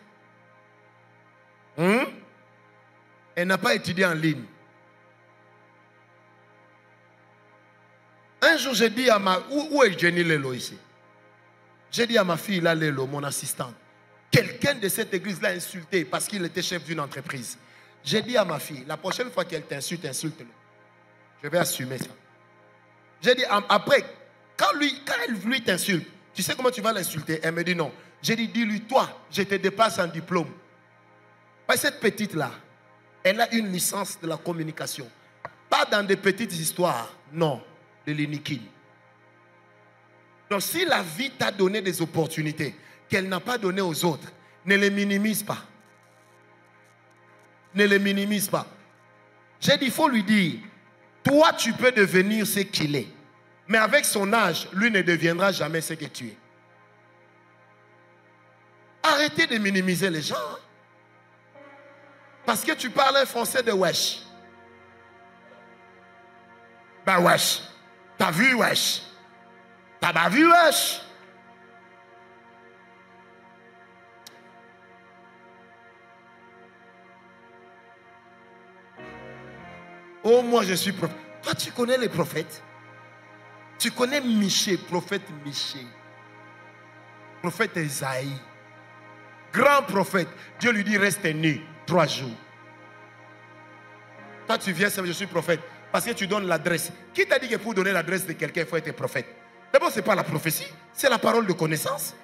Elle n'a pas étudié en ligne. Un jour, j'ai dit à ma... Où est Jenny Lelo ici? J'ai dit à ma fille, là, Lelo, mon assistante, quelqu'un de cette église l'a insulté parce qu'il était chef d'une entreprise. J'ai dit à ma fille, la prochaine fois qu'elle t'insulte, insulte-le. Je vais assumer ça. J'ai dit, après, quand elle lui t'insulte, tu sais comment tu vas l'insulter? Elle me dit non. J'ai dit, dis-lui, toi, je te dépasse en diplôme. Parce que cette petite-là, elle a une licence de la communication. Pas dans des petites histoires, non, de l'iniquine. Donc si la vie t'a donné des opportunités qu'elle n'a pas données aux autres, ne les minimise pas. Ne les minimise pas. J'ai dit, il faut lui dire, toi tu peux devenir ce qu'il est. Mais avec son âge, lui ne deviendra jamais ce que tu es. Arrêtez de minimiser les gens. Parce que tu parles un français de wesh. Ben wesh. T'as vu wesh? T'as pas vu wesh? Oh, moi je suis prophète. Toi, tu connais les prophètes? Tu connais Michée, prophète Michée, prophète Esaïe, grand prophète. Dieu lui dit reste nu 3 jours. Toi, tu viens, je suis prophète, parce que tu donnes l'adresse. Qui t'a dit que pour donner l'adresse de quelqu'un, il faut être prophète? D'abord, ce n'est pas la prophétie, c'est la parole de connaissance.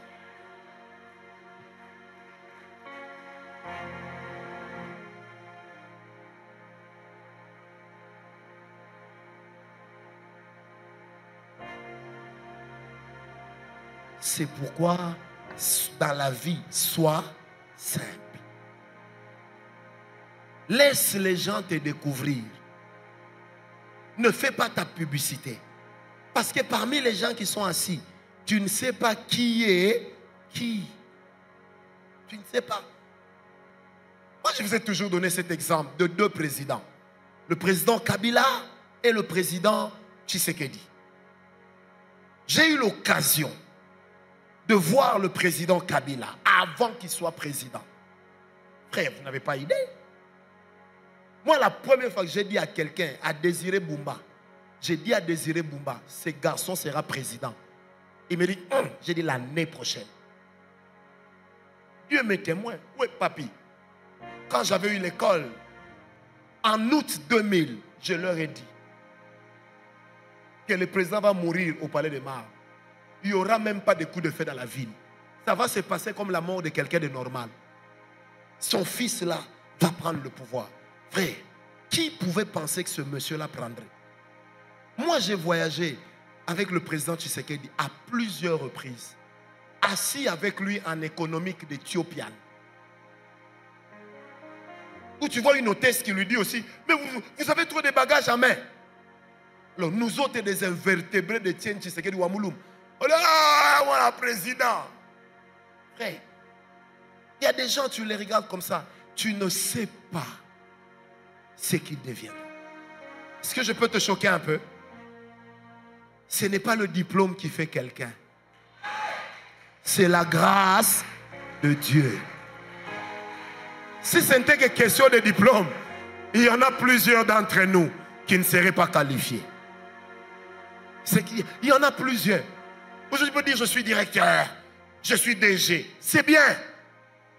C'est pourquoi, dans la vie, sois simple. Laisse les gens te découvrir. Ne fais pas ta publicité. Parce que parmi les gens qui sont assis, tu ne sais pas qui est qui. Tu ne sais pas. Moi, je vous ai toujours donné cet exemple de 2 présidents. Le président Kabila et le président Tshisekedi. J'ai eu l'occasion de voir le président Kabila avant qu'il soit président. Frère, vous n'avez pas idée. Moi, la première fois que j'ai dit à quelqu'un, à Désiré Boumba, j'ai dit à Désiré Boumba, ce garçon sera président. Il me dit, j'ai dit l'année prochaine. Dieu m'est témoin. Oui, papi. Quand j'avais eu l'école, en août 2000, je leur ai dit que le président va mourir au palais des Marts. Il n'y aura même pas de coup de feu dans la ville. Ça va se passer comme la mort de quelqu'un de normal. Son fils là va prendre le pouvoir. Frère, qui pouvait penser que ce monsieur-là prendrait? Moi, j'ai voyagé avec le président Tshisekedi à plusieurs reprises. Assis avec lui en économique d'Éthiopienne. Où tu vois une hôtesse qui lui dit aussi, mais vous avez trop de bagages à main. Alors, nous autres, des invertébrés de Tiens Tshisekedi Wamouloum. Oh là, voilà, président. Frère, il y a des gens, tu les regardes comme ça, tu ne sais pas ce qu'ils deviennent. Est-ce que je peux te choquer un peu? Ce n'est pas le diplôme qui fait quelqu'un. C'est la grâce de Dieu. Si ce n'était que question de diplôme, il y en a plusieurs d'entre nous qui ne seraient pas qualifiés. C'est qu'il y en a plusieurs. Aujourd'hui, tu peux dire, je suis directeur, je suis DG. C'est bien.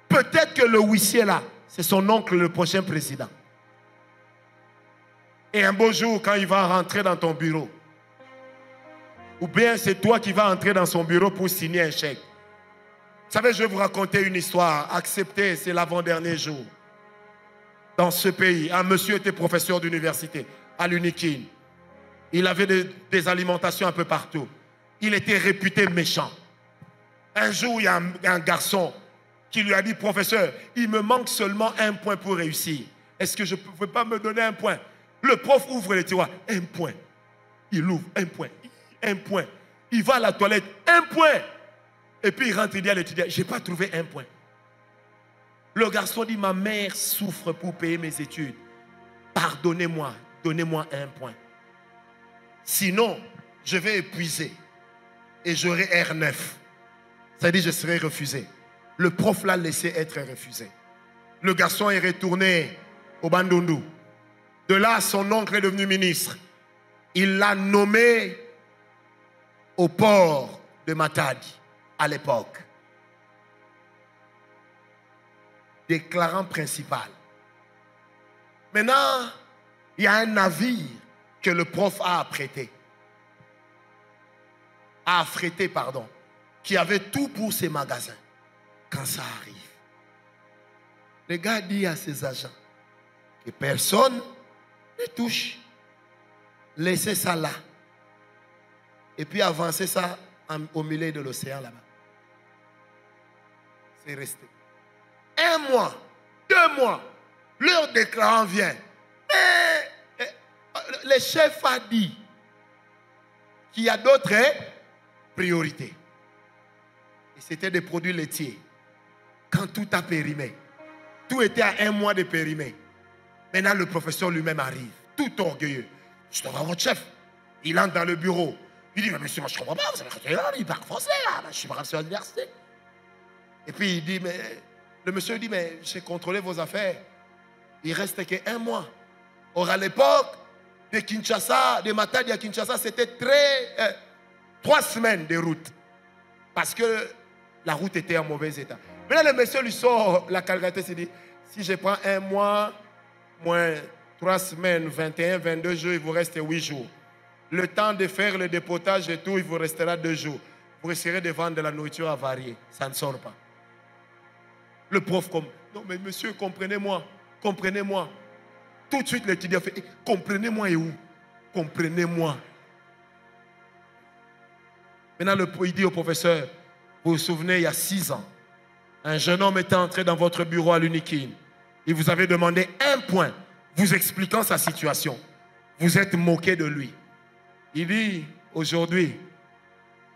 Peut-être que le huissier là, c'est son oncle, le prochain président. Et un beau jour, quand il va rentrer dans ton bureau, ou bien c'est toi qui vas entrer dans son bureau pour signer un chèque. Vous savez, je vais vous raconter une histoire. Acceptez, c'est l'avant-dernier jour. Dans ce pays, un monsieur était professeur d'université à l'Unikin. Il avait des alimentations un peu partout. Il était réputé méchant. Un jour, il y a un garçon qui lui a dit, professeur, il me manque seulement un point pour réussir. Est-ce que je ne peux pas me donner un point? Le prof ouvre les tiroirs, un point. Il ouvre, un point. Un point. Il va à la toilette, un point. Et puis il rentre, il dit à l'étudiant, je n'ai pas trouvé un point. Le garçon dit, ma mère souffre pour payer mes études. Pardonnez-moi, donnez-moi un point. Sinon, je vais épuiser et j'aurai R9. C'est-à-dire, je serai refusé. Le prof l'a laissé être refusé. Le garçon est retourné au Bandundu. De là, son oncle est devenu ministre. Il l'a nommé au port de Matadi à l'époque. Déclarant principal. Maintenant, il y a un navire que le prof a affrété. Qui avait tout pour ses magasins. Quand ça arrive, le gars dit à ses agents que personne ne touche. Laissez ça là. Et puis avancez ça au milieu de l'océan là-bas. C'est resté. 1 mois, 2 mois, leur déclarant vient. Mais le chef a dit qu'il y a d'autres priorités. Et c'était des produits laitiers. Quand tout a périmé, tout était à 1 mois de périmé. Maintenant, le professeur lui-même arrive, tout orgueilleux. Je te vois votre chef. Il entre dans le bureau. Il dit, mais monsieur, moi je ne comprends pas, vous avez il parle français là, je suis professeur à l'université. Et puis il dit, mais le monsieur dit, mais j'ai contrôlé vos affaires. Il reste que 1 mois. Or, à l'époque, de Kinshasa, de Matadi à Kinshasa, c'était 3 semaines de route. Parce que la route était en mauvais état. Maintenant, le monsieur lui sort la calculatrice, il dit, si je prends 1 mois, moins 3 semaines, 21, 22 jours, il vous reste 8 jours. Le temps de faire le dépotage et tout, il vous restera 2 jours. Vous risquerez de vendre de la nourriture avariée. Ça ne sort pas. Le prof comme, non mais monsieur, comprenez-moi, comprenez-moi. Tout de suite, l'étudiant fait, comprenez-moi et où? Comprenez-moi. Maintenant, il dit au professeur, vous vous souvenez, il y a 6 ans, un jeune homme était entré dans votre bureau à l'Unikin. Il vous avait demandé 1 point, vous expliquant sa situation. Vous êtes moqué de lui. Il dit, aujourd'hui,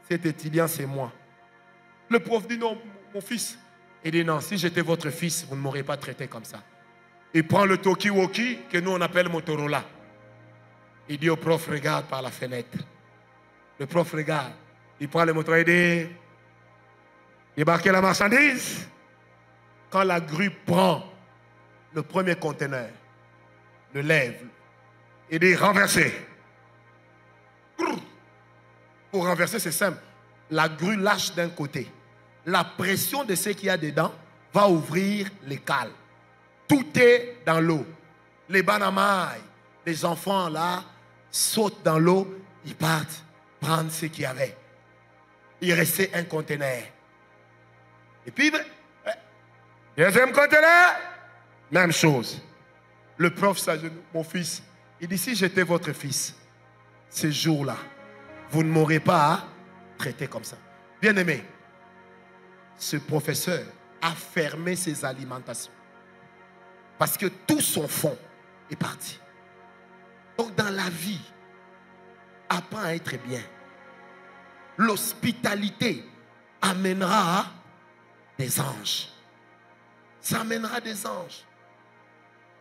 cet étudiant, c'est moi. Le prof dit, non, mon fils. Il dit, non, si j'étais votre fils, vous ne m'auriez pas traité comme ça. Il prend le talkie-walkie, que nous on appelle Motorola. Il dit au prof, regarde par la fenêtre. Le prof regarde. Il prend le moteur, il dit, débarquez la marchandise. Quand la grue prend le premier conteneur, le lève, il dit, renversez. Pour renverser, c'est simple. La grue lâche d'un côté. La pression de ce qu'il y a dedans va ouvrir les cales. Tout est dans l'eau. Les banamailles, les enfants là, sautent dans l'eau, ils partent prendre ce qu'il y avait. Il restait un conteneur. Et puis, deuxième conteneur, même chose. Le prof s'agenouille, mon fils, il dit, si j'étais votre fils, ce jour-là, vous ne m'aurez pas traité comme ça. Bien aimé, ce professeur a fermé ses alimentations. Parce que tout son fonds est parti. Donc dans la vie, apprends à être bien. L'hospitalité amènera des anges. Ça amènera des anges.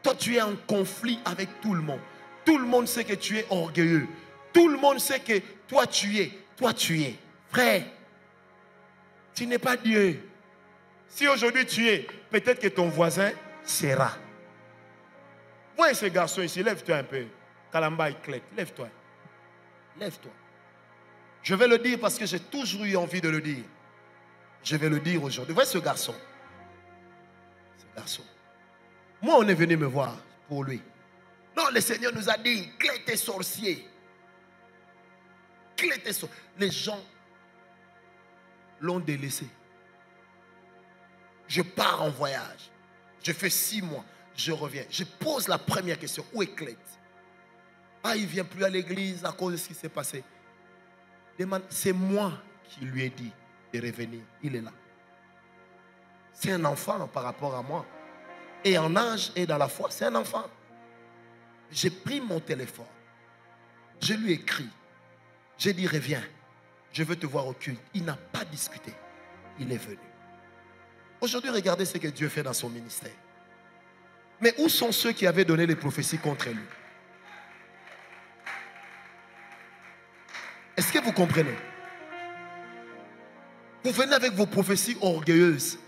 Toi, tu es en conflit avec tout le monde. Tout le monde sait que tu es orgueilleux. Tout le monde sait que toi, tu es. Frère, tu n'es pas Dieu. Si aujourd'hui tu es, peut-être que ton voisin sera. Vois ce garçon ici, lève-toi un peu. Kalamba, il clète. Lève-toi. Lève-toi. Je vais le dire parce que j'ai toujours eu envie de le dire. Je vais le dire aujourd'hui. Vous voyez ce garçon? Ce garçon. Moi, on est venu me voir pour lui. Non, le Seigneur nous a dit, Clé était sorcier. Clé était sorcier. Les gens l'ont délaissé. Je pars en voyage. Je fais 6 mois. Je reviens. Je pose la première question. Où est Clé? Ah, il ne vient plus à l'église à cause de ce qui s'est passé. C'est moi qui lui ai dit de revenir. Il est là. C'est un enfant par rapport à moi. Et en âge et dans la foi, c'est un enfant. J'ai pris mon téléphone. Je lui ai écrit. J'ai dit, reviens. Je veux te voir au culte. Il n'a pas discuté. Il est venu. Aujourd'hui, regardez ce que Dieu fait dans son ministère. Mais où sont ceux qui avaient donné les prophéties contre lui? Est-ce que vous comprenez? Vous venez avec vos prophéties orgueilleuses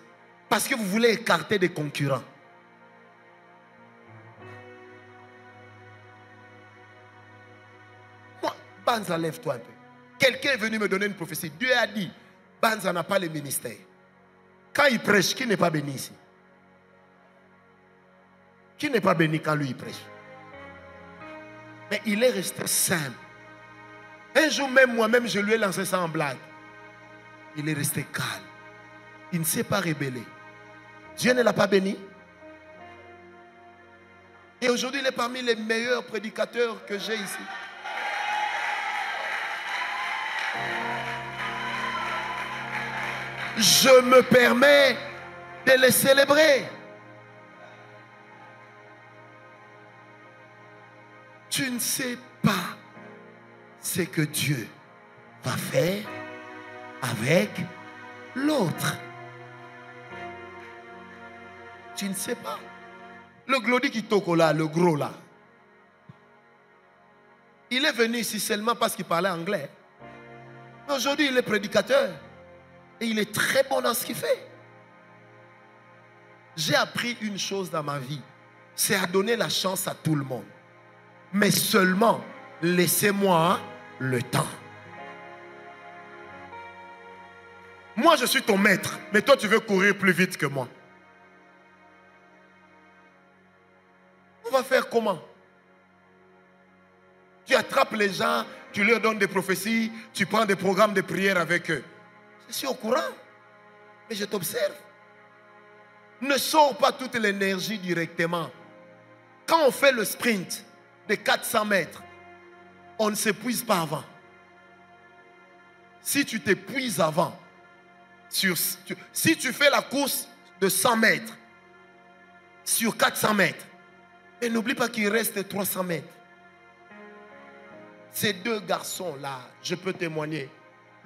parce que vous voulez écarter des concurrents. Moi, Banza, lève-toi un peu. Quelqu'un est venu me donner une prophétie. Dieu a dit, Banza n'a pas le ministère. Quand il prêche, qui n'est pas béni ici? Qui n'est pas béni quand lui il prêche? Mais il est resté simple. Un jour même, moi-même, je lui ai lancé ça en blague. Il est resté calme. Il ne s'est pas rébellé. Dieu ne l'a pas béni. Et aujourd'hui, il est parmi les meilleurs prédicateurs que j'ai ici. Je me permets de les célébrer. Tu ne sais pas ce que Dieu va faire avec l'autre. Tu ne sais pas. Le Glody qui toko là, le gros là, il est venu ici seulement parce qu'il parlait anglais. Aujourd'hui, il est prédicateur. Et il est très bon dans ce qu'il fait. J'ai appris une chose dans ma vie. C'est à donner la chance à tout le monde. Mais seulement, laissez-moi le temps. Moi, je suis ton maître. Mais toi, tu veux courir plus vite que moi. On va faire comment? Tu attrapes les gens, tu leur donnes des prophéties, tu prends des programmes de prière avec eux. Je suis au courant, mais je t'observe. Ne sors pas toute l'énergie directement. Quand on fait le sprint de 400 mètres, on ne s'épuise pas avant. Si tu t'épuises avant, si tu fais la course de 100 mètres sur 400 mètres, et n'oublie pas qu'il reste 300 mètres. Ces deux garçons-là, je peux témoigner,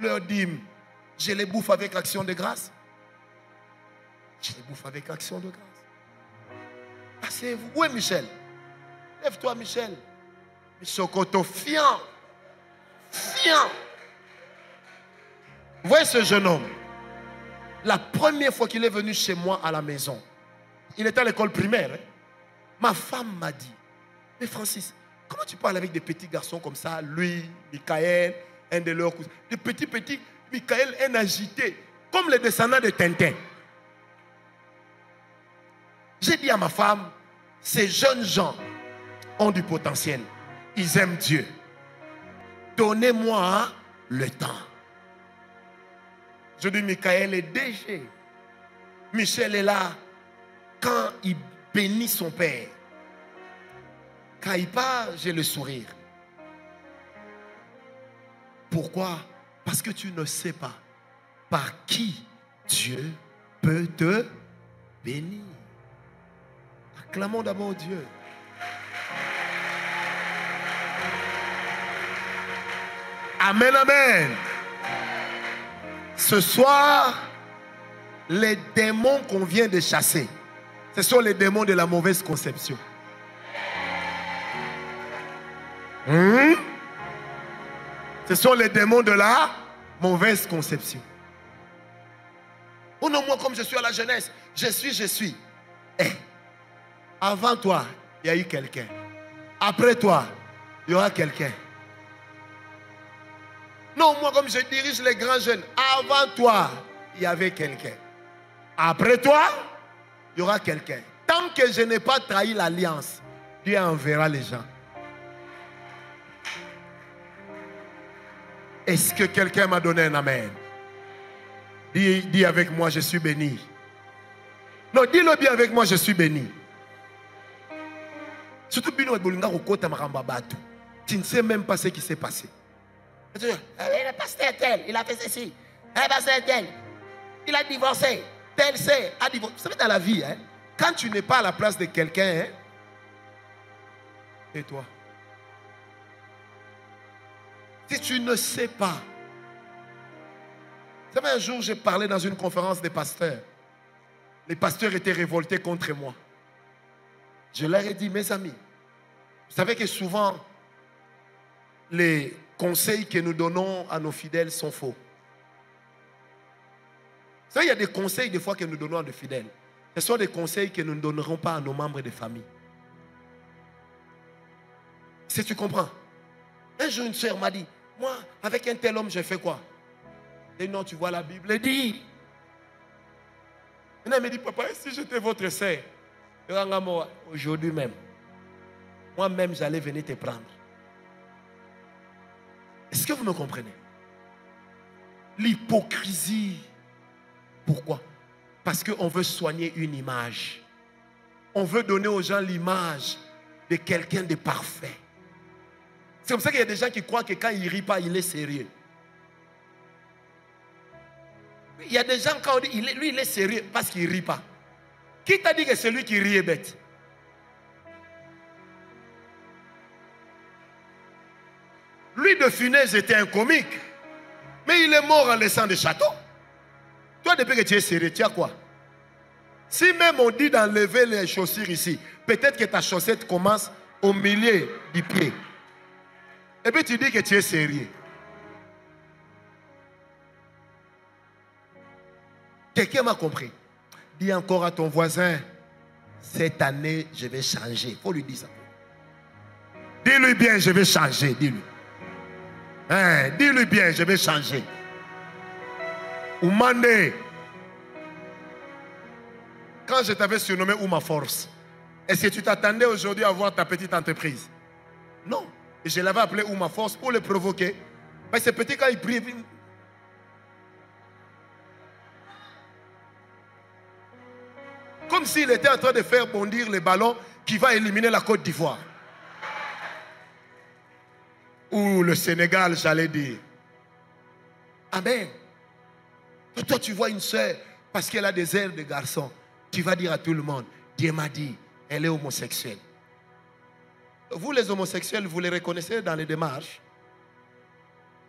leur dîme, je les bouffe avec action de grâce. Je les bouffe avec action de grâce. Asseyez-vous. Où est Michel? Lève-toi, Michel. Sokoto, fiant. Fiant. Vous voyez ce jeune homme? La première fois qu'il est venu chez moi à la maison, il était à l'école primaire. Hein? Ma femme m'a dit, mais Francis, comment tu parles avec des petits garçons comme ça? Lui, Michael, un de leurs cousins. Des petits, Michael, un agité, comme les descendants de Tintin. J'ai dit à ma femme, ces jeunes gens ont du potentiel. Ils aiment Dieu. Donnez-moi le temps. Je dis, Michael est DG. Michel est là. Quand il bénit son père, quand il part, j'ai le sourire. Pourquoi? Parce que tu ne sais pas par qui Dieu peut te bénir. Acclamons d'abord Dieu. Amen, amen. Ce soir, les démons qu'on vient de chasser, ce sont les démons de la mauvaise conception. Ce sont les démons de la mauvaise conception. Oh non, moi comme je suis à la jeunesse, je suis. Eh, avant toi, il y a eu quelqu'un. Après toi, il y aura quelqu'un. Non, moi, comme je dirige les grands jeunes, avant toi, il y avait quelqu'un. Après toi, il y aura quelqu'un. Tant que je n'ai pas trahi l'alliance, Dieu enverra les gens. Est-ce que quelqu'un m'a donné un amen? Dis avec moi, je suis béni. Non, dis-le bien avec moi, je suis béni. Surtout, tu ne sais même pas ce qui s'est passé. Le pasteur tel, il a fait ceci. Le pasteur tel, il a divorcé. Tel a divorcé. Vous savez, dans la vie, hein, quand tu n'es pas à la place de quelqu'un, hein, et toi, si tu ne sais pas. Vous savez, un jour, j'ai parlé dans une conférence des pasteurs. Les pasteurs étaient révoltés contre moi. Je leur ai dit, mes amis, vous savez que souvent, les conseils que nous donnons à nos fidèles sont faux. Vous savez, il y a des conseils des fois que nous donnons à nos fidèles. Ce sont des conseils que nous ne donnerons pas à nos membres de famille. Si tu comprends. Un jour, une soeur m'a dit, moi, avec un tel homme, j'ai fait quoi? Et non, tu vois la Bible, elle dit. Elle me dit, papa, si j'étais votre sœur, aujourd'hui même, moi-même, j'allais venir te prendre. Est-ce que vous me comprenez? L'hypocrisie. Pourquoi? Parce qu'on veut soigner une image. On veut donner aux gens l'image de quelqu'un de parfait. C'est comme ça qu'il y a des gens qui croient que quand il ne rit pas, il est sérieux. Il y a des gens, quand on dit, lui, il est sérieux parce qu'il ne rit pas. Qui t'a dit que celui qui rit est bête? Lui, de Funès, était un comique. Mais il est mort en laissant des châteaux. Toi, depuis que tu es sérieux, tu as quoi? Si même on dit d'enlever les chaussures ici, peut-être que ta chaussette commence au milieu du pied. Et puis tu dis que tu es sérieux. Quelqu'un m'a compris. Dis encore à ton voisin, cette année, je vais changer. Il faut lui dire ça. Dis-lui bien, je vais changer. Dis-lui. Hein, dis-lui bien, je vais changer. Oumane. Quand je t'avais surnommé Ouma Force, est-ce que tu t'attendais aujourd'hui à voir ta petite entreprise? Non. Et je l'avais appelé Ouma Force pour le provoquer. Mais c'est petit quand il prie. Comme s'il était en train de faire bondir les ballons qui va éliminer la Côte d'Ivoire. Ou le Sénégal, j'allais dire. Amen. Toi, tu vois une soeur, parce qu'elle a des airs de garçon, tu vas dire à tout le monde, Dieu m'a dit, elle est homosexuelle. Vous, les homosexuels, vous les reconnaissez dans les démarches?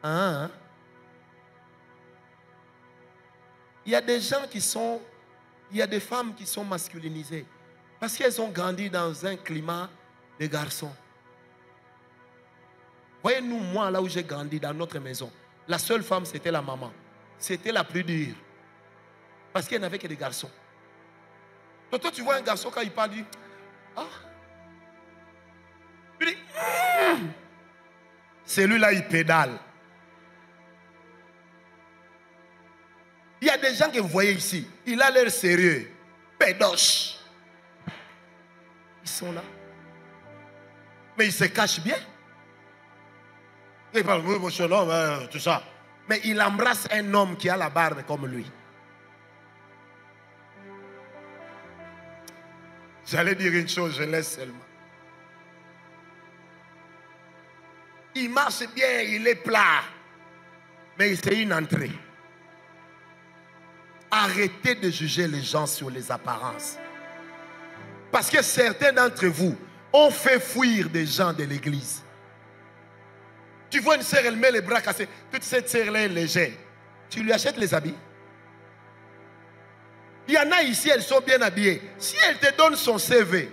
Hein? Il y a des gens qui sont... Il y a des femmes qui sont masculinisées parce qu'elles ont grandi dans un climat de garçons. Voyez-nous, moi, là où j'ai grandi, dans notre maison, la seule femme, c'était la maman. C'était la plus dure. Parce qu'elle n'avait que des garçons. Donc, toi, tu vois un garçon, quand il parle, il dit, ah. Il dit, celui-là, il pédale. Il y a des gens que vous voyez ici, il a l'air sérieux, pédoche. Ils sont là. Mais ils se cachent bien. Il parle, oui, mon cher homme, tout ça. Mais il embrasse un homme qui a la barbe comme lui. J'allais dire une chose, je laisse seulement. Il marche bien, il est plat. Mais c'est une entrée. Arrêtez de juger les gens sur les apparences. Parce que certains d'entre vous ont fait fuir des gens de l'église. Tu vois une sœur, elle met les bras cassés. Toute cette sœur-là est légère. Tu lui achètes les habits. Il y en a ici, elles sont bien habillées. Si elle te donne son CV,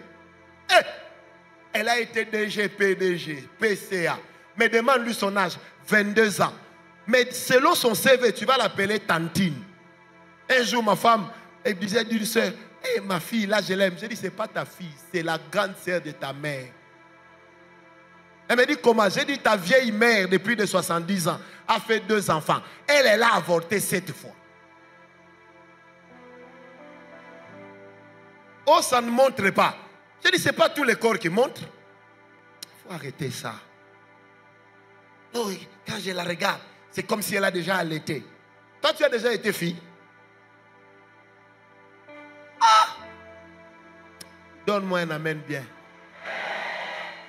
elle a été DG, PDG, PCA. Mais demande-lui son âge, 22 ans. Mais selon son CV, tu vas l'appeler Tantine. Un jour, ma femme, elle disait d'une soeur, hey, ma fille, là, je l'aime. J'ai dit, ce n'est pas ta fille, c'est la grande sœur de ta mère. Elle me dit comment? J'ai dit ta vieille mère de plus de 70 ans a fait 2 enfants. Elle a avorté 7 fois. Oh, ça ne montre pas. J'ai dit, ce n'est pas tous les corps qui montrent. Il faut arrêter ça. Oh, quand je la regarde, c'est comme si elle a déjà allaité. Toi, tu as déjà été fille. Ah! Donne-moi un amen bien.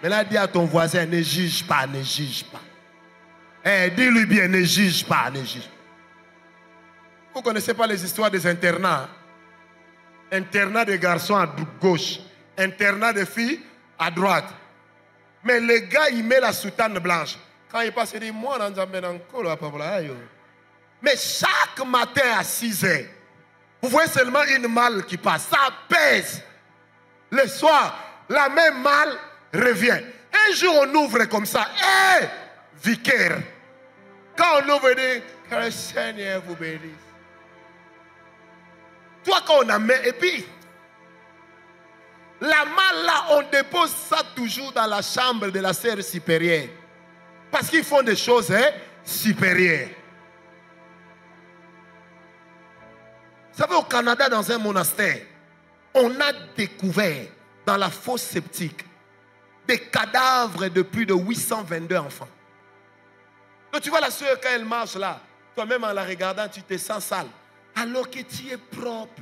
Maintenant, dis à ton voisin, ne juge pas, ne juge pas. Dis-lui bien, ne juge pas, ne juge pas. Vous ne connaissez pas les histoires des internats? Internat de garçons à gauche, internat de filles à droite. Mais le gars, il met la soutane blanche. Quand il passe, il dit, moi, on a encore. Mais chaque matin à 6 heures, vous voyez seulement une malle qui passe. Ça pèse. Le soir, la même malle revient. Un jour, on ouvre comme ça. Hé, vicaire. Quand on ouvre, on dit, que le Seigneur vous bénisse. Toi, quand on amène, et puis, la malle là, on dépose ça toujours dans la chambre de la sœur supérieure. Parce qu'ils font des choses supérieures. Vous savez, au Canada, dans un monastère, on a découvert dans la fosse septique des cadavres de plus de 822 enfants. Donc tu vois la sœur quand elle marche là, toi-même en la regardant, tu te sens sale. Alors que tu es propre.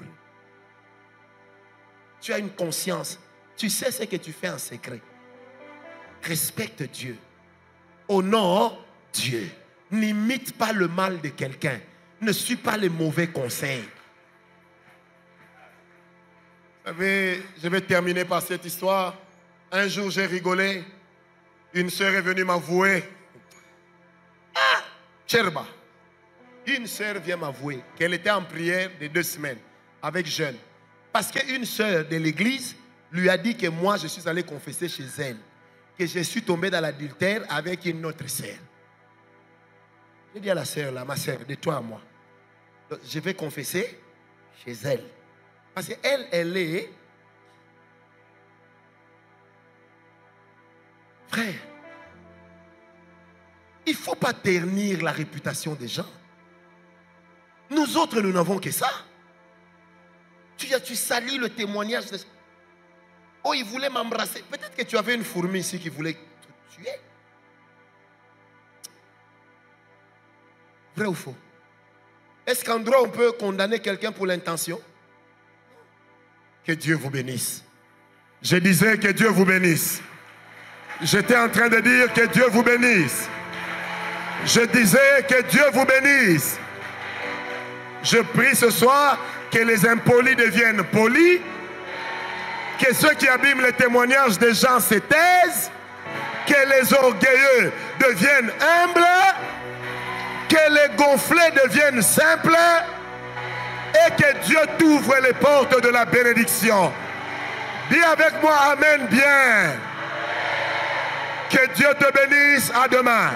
Tu as une conscience. Tu sais ce que tu fais en secret. Respecte Dieu. Honore Dieu. N'imite pas le mal de quelqu'un. Ne suis pas les mauvais conseils. Vous savez, je vais terminer par cette histoire. Un jour, j'ai rigolé. Une sœur est venue m'avouer. Ah, Cherba. Une sœur vient m'avouer qu'elle était en prière de 2 semaines avec jeûne. Parce qu'une sœur de l'église lui a dit que moi, je suis allé confesser chez elle. Que je suis tombé dans l'adultère avec une autre sœur. J'ai dit à la sœur, là, ma sœur, de toi à moi. Donc, je vais confesser chez elle. Parce qu'elle, elle est... Frère, il ne faut pas ternir la réputation des gens. Nous autres, nous n'avons que ça. Tu salis le témoignage de... Oh, il voulait m'embrasser. Peut-être que tu avais une fourmi ici qui voulait te tuer. Vrai ou faux? Est-ce qu'en droit, on peut condamner quelqu'un pour l'intention? Que Dieu vous bénisse. Je disais que Dieu vous bénisse. J'étais en train de dire que Dieu vous bénisse. Je disais que Dieu vous bénisse. Je prie ce soir que les impolis deviennent polis, que ceux qui abîment le témoignage des gens se taisent, que les orgueilleux deviennent humbles, que les gonflés deviennent simples et que Dieu t'ouvre les portes de la bénédiction. Dis avec moi Amen bien. Que Dieu te bénisse. À demain.